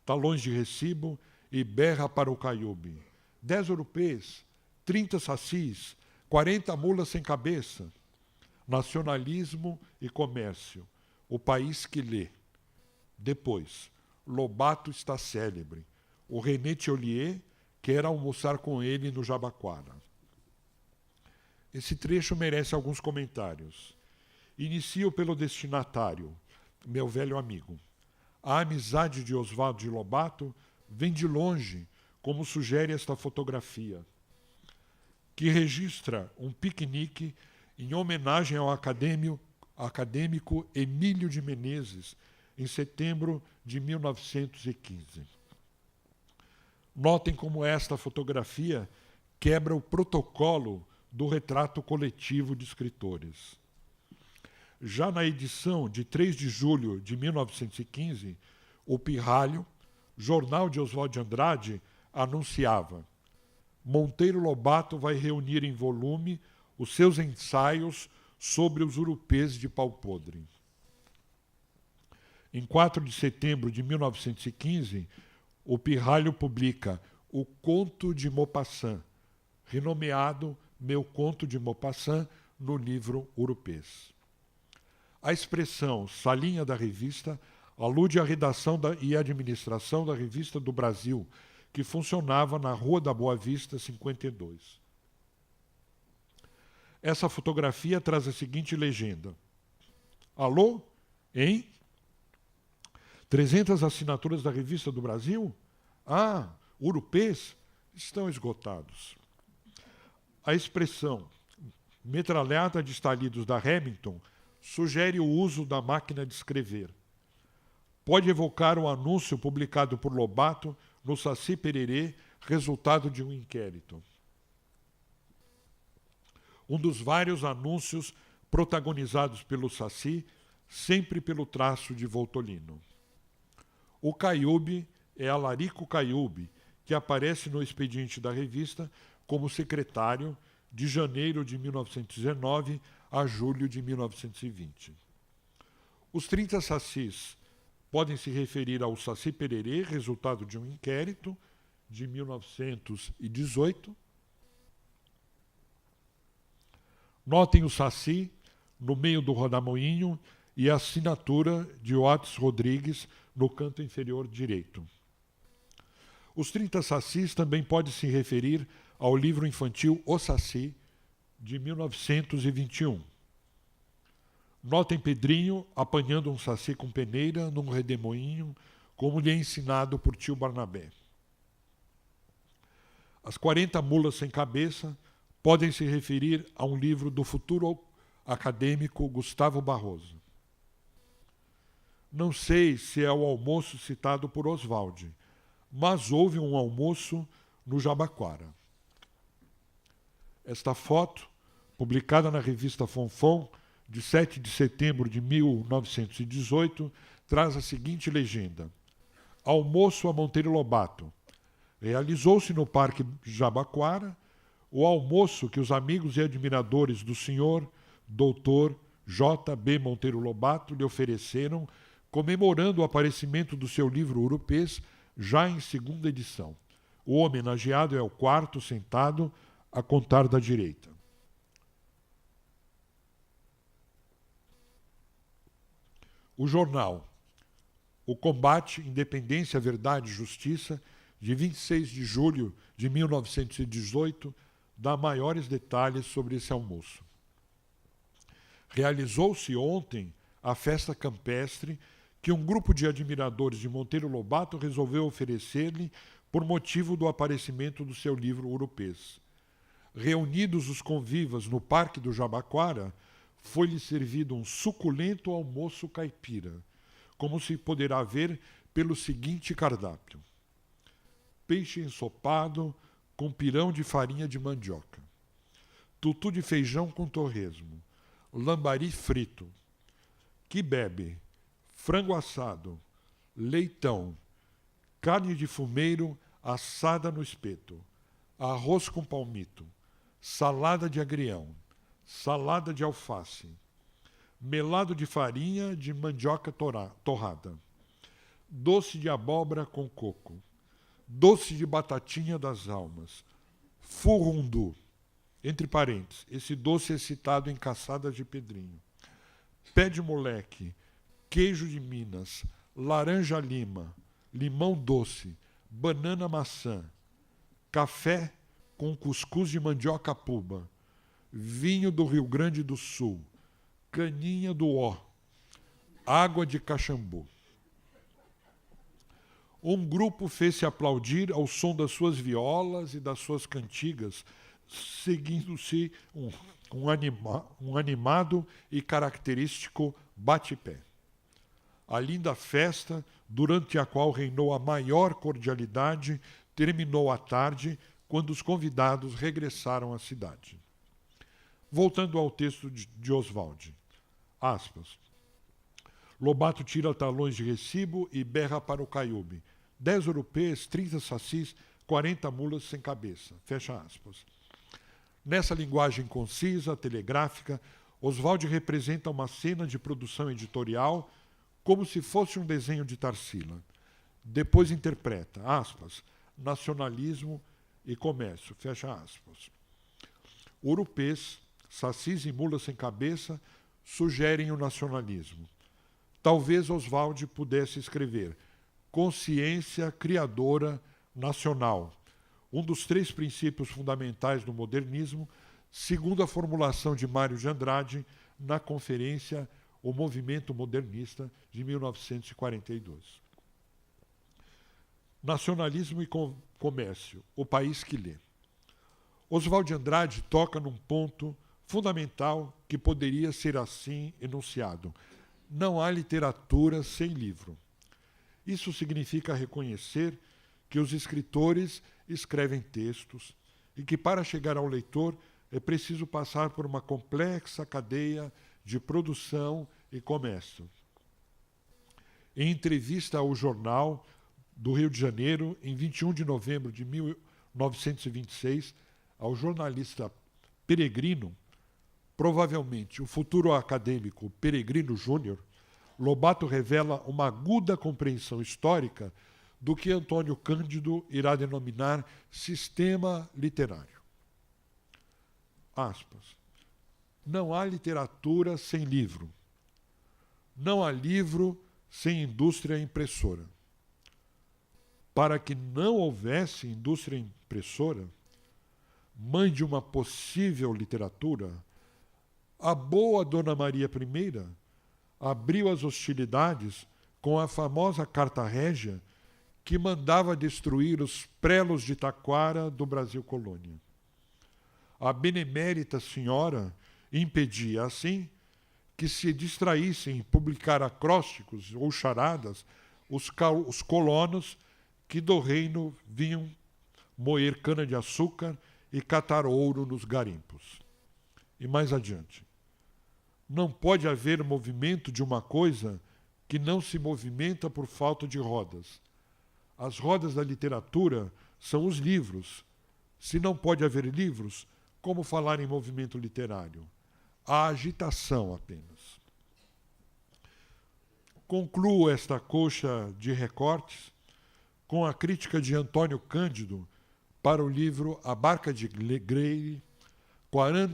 talões de recibo e berra para o Caiube. 10 Urupês, 30 sacis, 40 mulas sem cabeça. Nacionalismo e comércio. O país que lê. Depois, Lobato está célebre. O René Thiollier quer almoçar com ele no Jabaquara. Esse trecho merece alguns comentários. Inicio pelo destinatário, meu velho amigo. A amizade de Oswaldo de Lobato vem de longe, como sugere esta fotografia, que registra um piquenique em homenagem ao acadêmico Emílio de Menezes, em setembro de 1915. Notem como esta fotografia quebra o protocolo do retrato coletivo de escritores. Já na edição de 3 de julho de 1915, o Pirralho, jornal de Oswald de Andrade, anunciava: Monteiro Lobato vai reunir em volume os seus ensaios sobre os urupês de pau podre. Em 4 de setembro de 1915, o Pirralho publica O Conto de Maupassant, renomeado Meu Conto de Maupassant, no livro Urupês. A expressão salinha da revista alude à redação e administração da Revista do Brasil, que funcionava na Rua da Boa Vista, 52. Essa fotografia traz a seguinte legenda. Alô? Hein? 300 assinaturas da Revista do Brasil? Ah, Urupês estão esgotados. A expressão metralhada de estalidos da Hamilton sugere o uso da máquina de escrever. Pode evocar o anúncio publicado por Lobato no Saci Pererê, resultado de um inquérito. Um dos vários anúncios protagonizados pelo Saci, sempre pelo traço de Voltolino. O Caiube é Alarico Caiube, que aparece no expediente da revista como secretário de janeiro de 1919 a julho de 1920. Os 30 sacis podem se referir ao Saci Pererê, resultado de um inquérito de 1918. Notem o Saci no meio do rodamoinho e a assinatura de Otis Rodrigues no canto inferior direito. Os 30 sacis também podem se referir ao livro infantil O Saci, de 1921. Notem Pedrinho apanhando um saci com peneira num redemoinho, como lhe é ensinado por tio Barnabé. As 40 mulas sem cabeça podem se referir a um livro do futuro acadêmico Gustavo Barroso. Não sei se é o almoço citado por Oswald, mas houve um almoço no Jabaquara. Esta foto, publicada na revista Fonfon, de 7 de setembro de 1918, traz a seguinte legenda: Almoço a Monteiro Lobato. Realizou-se no Parque Jabaquara o almoço que os amigos e admiradores do senhor Dr. J.B. Monteiro Lobato lhe ofereceram, comemorando o aparecimento do seu livro Urupês, já em segunda edição. O homenageado é o quarto, sentado, a contar da direita. O jornal O Combate, Independência, Verdade e Justiça, de 26 de julho de 1918, dá maiores detalhes sobre esse almoço. Realizou-se ontem a festa campestre que um grupo de admiradores de Monteiro Lobato resolveu oferecer-lhe por motivo do aparecimento do seu livro Urupês. Reunidos os convivas no Parque do Jabaquara, foi-lhe servido um suculento almoço caipira, como se poderá ver pelo seguinte cardápio: peixe ensopado com pirão de farinha de mandioca, tutu de feijão com torresmo, lambari frito, quibebe, frango assado, leitão, carne de fumeiro assada no espeto, arroz com palmito, salada de agrião, salada de alface, melado de farinha de mandioca torrada, doce de abóbora com coco, doce de batatinha das almas, furundu, entre parênteses, esse doce é citado em Caçadas de Pedrinho, pé de moleque, queijo de Minas, laranja lima, limão doce, banana maçã, café com cuscuz de mandioca puba, vinho do Rio Grande do Sul, caninha do Ó, água de Caxambu. Um grupo fez-se aplaudir ao som das suas violas e das suas cantigas, seguindo-se um animado e característico bate-pé. A linda festa, durante a qual reinou a maior cordialidade, terminou à tarde, quando os convidados regressaram à cidade. Voltando ao texto de Oswald, aspas. Lobato tira talões de recibo e berra para o Caiube. 10 urupês, 30 sacis, 40 mulas sem cabeça. Fecha aspas. Nessa linguagem concisa, telegráfica, Oswald representa uma cena de produção editorial como se fosse um desenho de Tarsila. Depois interpreta, aspas, nacionalismo e comércio, fecha aspas. Urupês, sacis e mulas sem cabeça sugerem o nacionalismo. Talvez Oswald pudesse escrever consciência criadora nacional, um dos 3 princípios fundamentais do modernismo, segundo a formulação de Mário de Andrade na conferência O Movimento Modernista de 1942. Nacionalismo e comércio, o país que lê. Oswald de Andrade toca num ponto fundamental que poderia ser assim enunciado: não há literatura sem livro. Isso significa reconhecer que os escritores escrevem textos e que, para chegar ao leitor, é preciso passar por uma complexa cadeia de produção e comércio. Em entrevista ao Jornal do Rio de Janeiro, em 21 de novembro de 1926, ao jornalista Peregrino, provavelmente o futuro acadêmico Peregrino Júnior, Lobato revela uma aguda compreensão histórica do que Antônio Cândido irá denominar sistema literário. Aspas. Não há literatura sem livro. Não há livro sem indústria impressora. Para que não houvesse indústria impressora, mãe de uma possível literatura, a boa Dona Maria I abriu as hostilidades com a famosa Carta Régia que mandava destruir os prelos de Taquara do Brasil Colônia. A benemérita senhora impedia, assim, que se distraíssem em publicar acrósticos ou charadas os colonos que do reino vinham moer cana-de-açúcar e catar ouro nos garimpos. E mais adiante. Não pode haver movimento de uma coisa que não se movimenta por falta de rodas. As rodas da literatura são os livros. Se não pode haver livros, como falar em movimento literário? A agitação apenas. Concluo esta coxa de recortes com a crítica de Antônio Cândido para o livro A Barca de Gleire,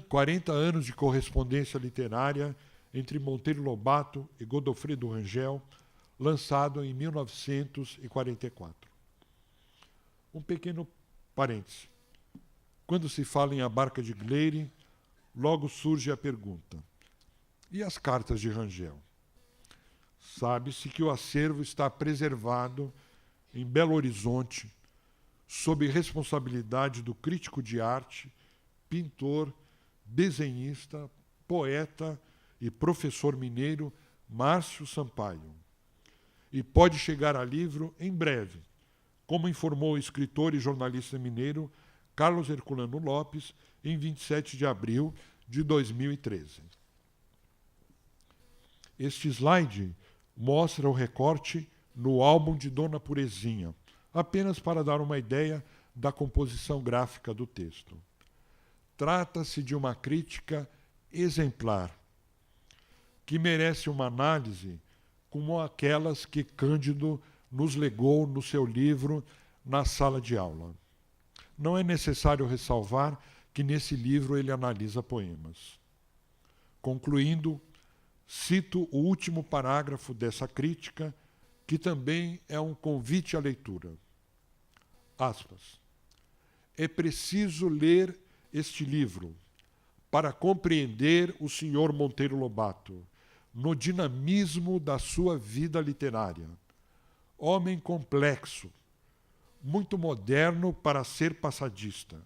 40 anos de correspondência literária entre Monteiro Lobato e Godofredo Rangel, lançado em 1944. Um pequeno parêntese. Quando se fala em A Barca de Gleire, logo surge a pergunta: e as cartas de Rangel? Sabe-se que o acervo está preservado em Belo Horizonte, sob responsabilidade do crítico de arte, pintor, desenhista, poeta e professor mineiro Márcio Sampaio. E pode chegar a livro em breve, como informou o escritor e jornalista mineiro Carlos Herculano Lopes em 27 de abril de 2013. Este slide mostra o recorte no álbum de Dona Purezinha, apenas para dar uma ideia da composição gráfica do texto. Trata-se de uma crítica exemplar, que merece uma análise como aquelas que Cândido nos legou no seu livro Na Sala de Aula. Não é necessário ressalvar que nesse livro ele analisa poemas. Concluindo, cito o último parágrafo dessa crítica, que também é um convite à leitura. Aspas. É preciso ler este livro para compreender o senhor Monteiro Lobato no dinamismo da sua vida literária. Homem complexo, muito moderno para ser passadista,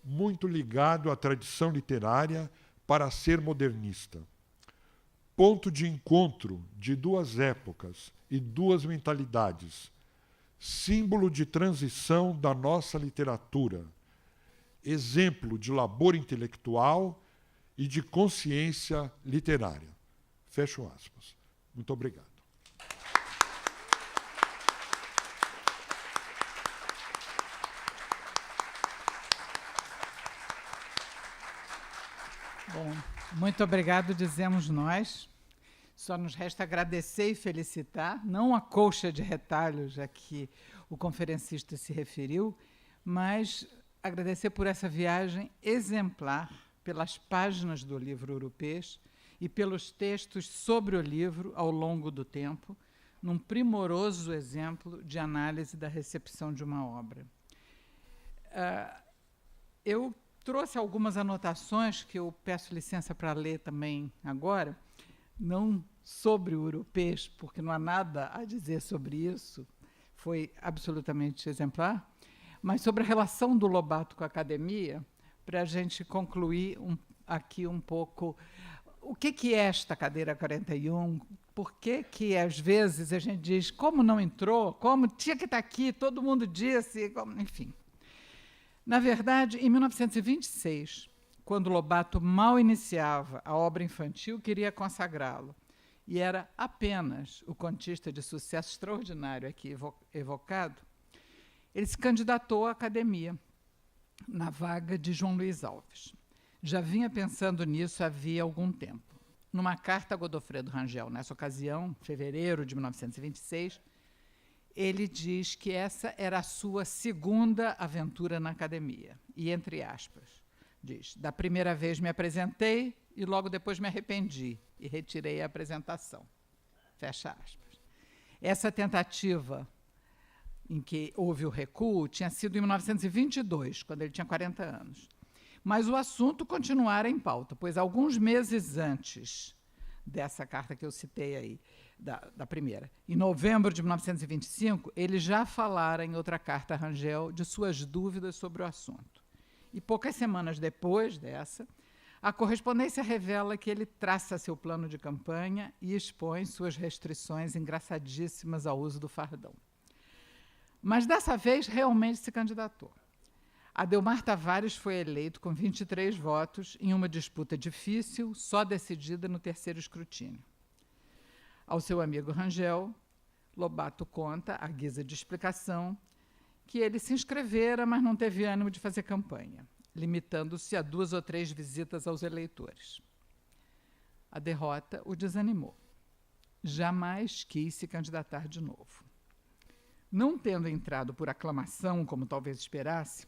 muito ligado à tradição literária para ser modernista. Ponto de encontro de duas épocas e duas mentalidades, símbolo de transição da nossa literatura, exemplo de labor intelectual e de consciência literária. Fecho aspas. Muito obrigado. Bom, muito obrigado, dizemos nós. Só nos resta agradecer e felicitar, não a colcha de retalhos a que o conferencista se referiu, mas agradecer por essa viagem exemplar, pelas páginas do livro Urupês e pelos textos sobre o livro ao longo do tempo, num primoroso exemplo de análise da recepção de uma obra. Eu trouxe algumas anotações que eu peço licença para ler também agora, não sobre o Urupês, porque não há nada a dizer sobre isso, foi absolutamente exemplar, mas sobre a relação do Lobato com a academia, para a gente concluir aqui um pouco o que é esta cadeira 41, por que às vezes a gente diz como não entrou, como tinha que estar aqui, todo mundo disse, enfim. Na verdade, em 1926, quando Lobato mal iniciava a obra infantil, queria consagrá-lo. E era apenas o contista de sucesso extraordinário aqui evocado, ele se candidatou à academia, na vaga de João Luiz Alves. Já vinha pensando nisso havia algum tempo. Numa carta a Godofredo Rangel, nessa ocasião, fevereiro de 1926, ele diz que essa era a sua segunda aventura na academia. E, entre aspas, diz: da primeira vez me apresentei e logo depois me arrependi e retirei a apresentação. Fecha aspas. Essa tentativa em que houve o recuo tinha sido em 1922, quando ele tinha 40 anos. Mas o assunto continuara em pauta, pois alguns meses antes dessa carta que eu citei aí, da primeira, em novembro de 1925, ele já falara em outra carta a Rangel de suas dúvidas sobre o assunto. E poucas semanas depois dessa, a correspondência revela que ele traça seu plano de campanha e expõe suas restrições engraçadíssimas ao uso do fardão. Mas dessa vez realmente se candidatou. Adelmar Tavares foi eleito com 23 votos em uma disputa difícil, só decidida no terceiro escrutínio. Ao seu amigo Rangel, Lobato conta, à guisa de explicação, que ele se inscrevera, mas não teve ânimo de fazer campanha, limitando-se a 2 ou 3 visitas aos eleitores. A derrota o desanimou. Jamais quis se candidatar de novo. Não tendo entrado por aclamação, como talvez esperasse,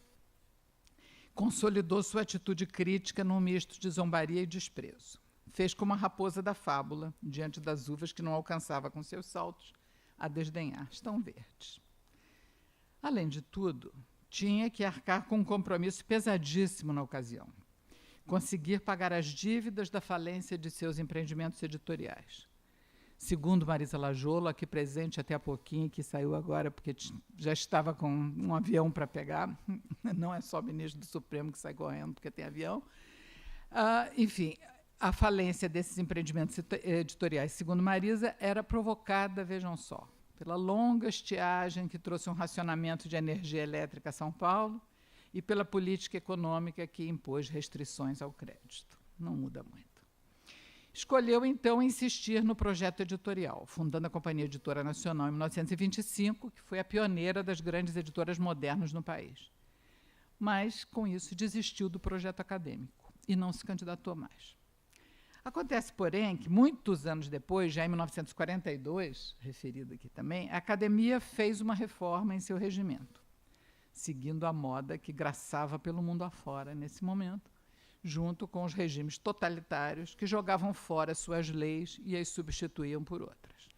consolidou sua atitude crítica num misto de zombaria e desprezo. Fez como a raposa da fábula, diante das uvas que não alcançava com seus saltos, a desdenhar. Estão verdes. Além de tudo, tinha que arcar com um compromisso pesadíssimo na ocasião: conseguir pagar as dívidas da falência de seus empreendimentos editoriais. Segundo Marisa Lajolo, aqui presente até há pouquinho, que saiu agora porque já estava com um avião para pegar, não é só o ministro do Supremo que sai correndo porque tem avião. Enfim, a falência desses empreendimentos editoriais, segundo Marisa, era provocada, vejam só, pela longa estiagem que trouxe um racionamento de energia elétrica a São Paulo e pela política econômica que impôs restrições ao crédito. Não muda muito. Escolheu, então, insistir no projeto editorial, fundando a Companhia Editora Nacional em 1925, que foi a pioneira das grandes editoras modernas no país. Mas, com isso, desistiu do projeto acadêmico e não se candidatou mais. Acontece, porém, que muitos anos depois, já em 1942, referido aqui também, a academia fez uma reforma em seu regimento, seguindo a moda que graçava pelo mundo afora nesse momento, junto com os regimes totalitários que jogavam fora suas leis e as substituíam por outras.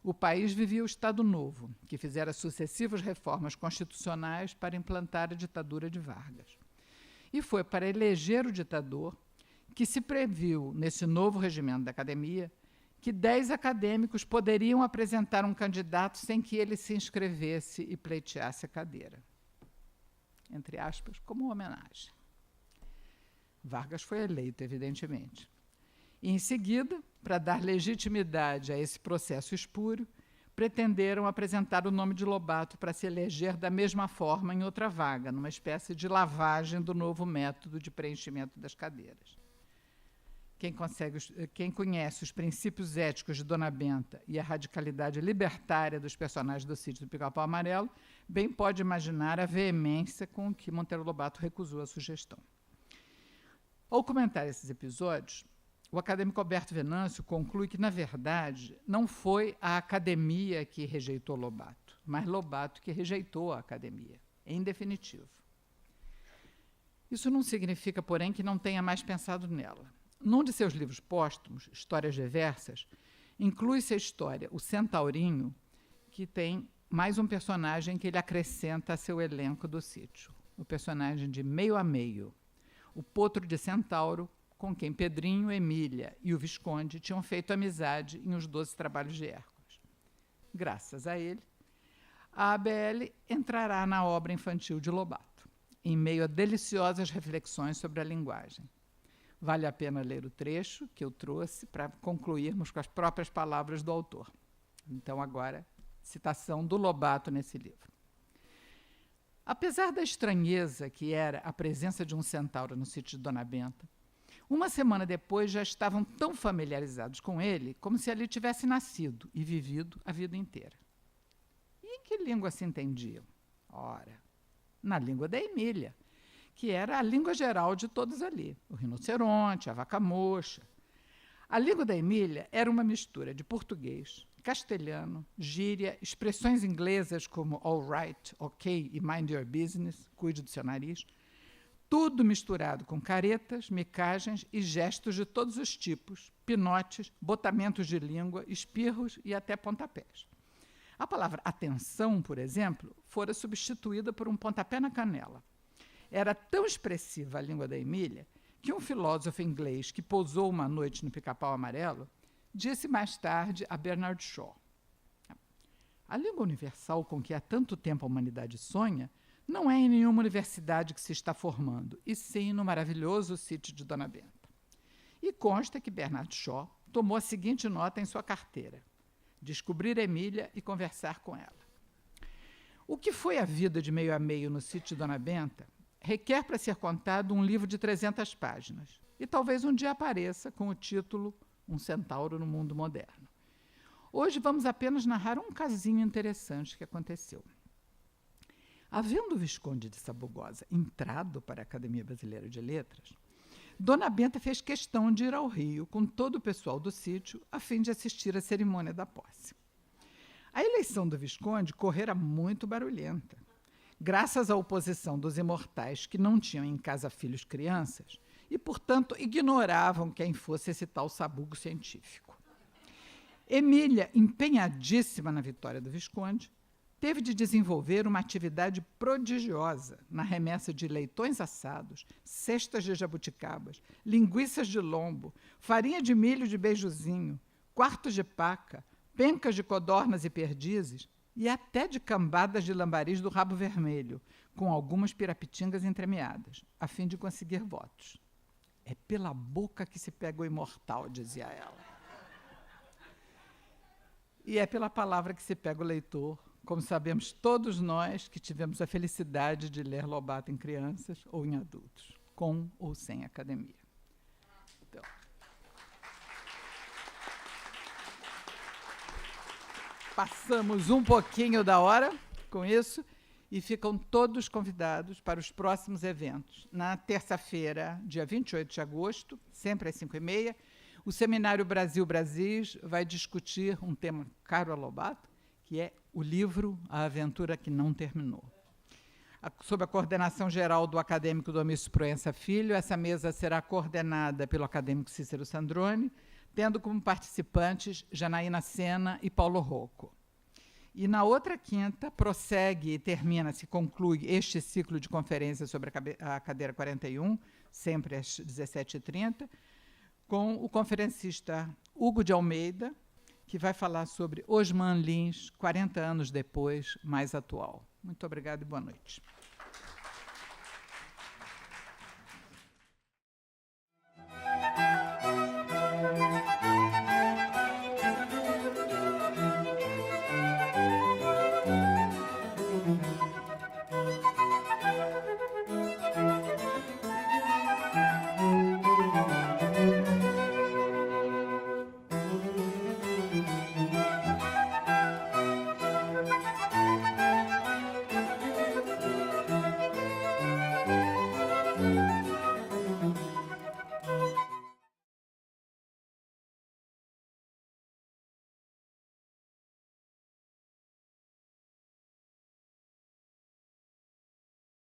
O país vivia o Estado Novo, que fizera sucessivas reformas constitucionais para implantar a ditadura de Vargas. E foi para eleger o ditador que se previu, nesse novo regimento da academia, que 10 acadêmicos poderiam apresentar um candidato sem que ele se inscrevesse e pleiteasse a cadeira. Entre aspas, como homenagem. Vargas foi eleito, evidentemente. E, em seguida, para dar legitimidade a esse processo espúrio, pretenderam apresentar o nome de Lobato para se eleger da mesma forma em outra vaga, numa espécie de lavagem do novo método de preenchimento das cadeiras. Quem conhece os princípios éticos de Dona Benta e a radicalidade libertária dos personagens do Sítio do Pica-Pau Amarelo, bem pode imaginar a veemência com que Monteiro Lobato recusou a sugestão. Ao comentar esses episódios, o acadêmico Alberto Venâncio conclui que, na verdade, não foi a academia que rejeitou Lobato, mas Lobato que rejeitou a academia, em definitivo. Isso não significa, porém, que não tenha mais pensado nela. Num de seus livros póstumos, Histórias Diversas, inclui-se a história O Centaurinho, que tem mais um personagem que ele acrescenta a seu elenco do sítio, o personagem de Meio a Meio, o potro de Centauro, com quem Pedrinho, Emília e o Visconde tinham feito amizade em Os 12 Trabalhos de Hércules. Graças a ele, a ABL entrará na obra infantil de Lobato, em meio a deliciosas reflexões sobre a linguagem. Vale a pena ler o trecho que eu trouxe para concluirmos com as próprias palavras do autor. Então, agora, citação do Lobato nesse livro. Apesar da estranheza que era a presença de um centauro no sítio de Dona Benta, uma semana depois já estavam tão familiarizados com ele como se ali tivesse nascido e vivido a vida inteira. E em que língua se entendiam? Ora, na língua da Emília, que era a língua geral de todos ali. O rinoceronte, a vaca moxa. A língua da Emília era uma mistura de português, castelhano, gíria, expressões inglesas como all right, ok e mind your business, cuide do seu nariz, tudo misturado com caretas, micagens e gestos de todos os tipos, pinotes, botamentos de língua, espirros e até pontapés. A palavra atenção, por exemplo, fora substituída por um pontapé na canela. Era tão expressiva a língua da Emília que um filósofo inglês que pousou uma noite no Pica-Pau Amarelo disse mais tarde a Bernard Shaw: a língua universal com que há tanto tempo a humanidade sonha não é em nenhuma universidade que se está formando, e sim no maravilhoso sítio de Dona Benta. E consta que Bernard Shaw tomou a seguinte nota em sua carteira: descobrir Emília e conversar com ela. O que foi a vida de meio a meio no sítio de Dona Benta requer para ser contado um livro de 300 páginas, e talvez um dia apareça com o título Um Centauro no Mundo Moderno. Hoje vamos apenas narrar um casinho interessante que aconteceu. Havendo o Visconde de Sabugosa entrado para a Academia Brasileira de Letras, Dona Benta fez questão de ir ao Rio com todo o pessoal do sítio a fim de assistir à cerimônia da posse. A eleição do Visconde correra muito barulhenta, graças à oposição dos imortais que não tinham em casa filhos crianças e, portanto, ignoravam quem fosse esse tal sabugo científico. Emília, empenhadíssima na vitória do Visconde, teve de desenvolver uma atividade prodigiosa na remessa de leitões assados, cestas de jabuticabas, linguiças de lombo, farinha de milho de beijuzinho, quartos de paca, pencas de codornas e perdizes e até de cambadas de lambaris do rabo vermelho, com algumas pirapitingas entremeadas, a fim de conseguir votos. É pela boca que se pega o imortal, dizia ela. E é pela palavra que se pega o leitor, como sabemos todos nós que tivemos a felicidade de ler Lobato em crianças ou em adultos, com ou sem academia. Então, passamos um pouquinho da hora com isso e ficam todos convidados para os próximos eventos. Na terça-feira, dia 28 de agosto, sempre às 5h30, o Seminário Brasil-Brasis vai discutir um tema caro a Lobato, que é o livro A Aventura que Não Terminou. Sob a coordenação geral do acadêmico Domício Proença Filho, essa mesa será coordenada pelo acadêmico Cícero Sandrone, tendo como participantes Janaína Sena e Paulo Rocco. E na outra quinta, prossegue e termina-se, conclui este ciclo de conferências sobre a cadeira 41, sempre às 17h30, com o conferencista Hugo de Almeida, que vai falar sobre Osman Lins, 40 anos depois, mais atual. Muito obrigada e boa noite.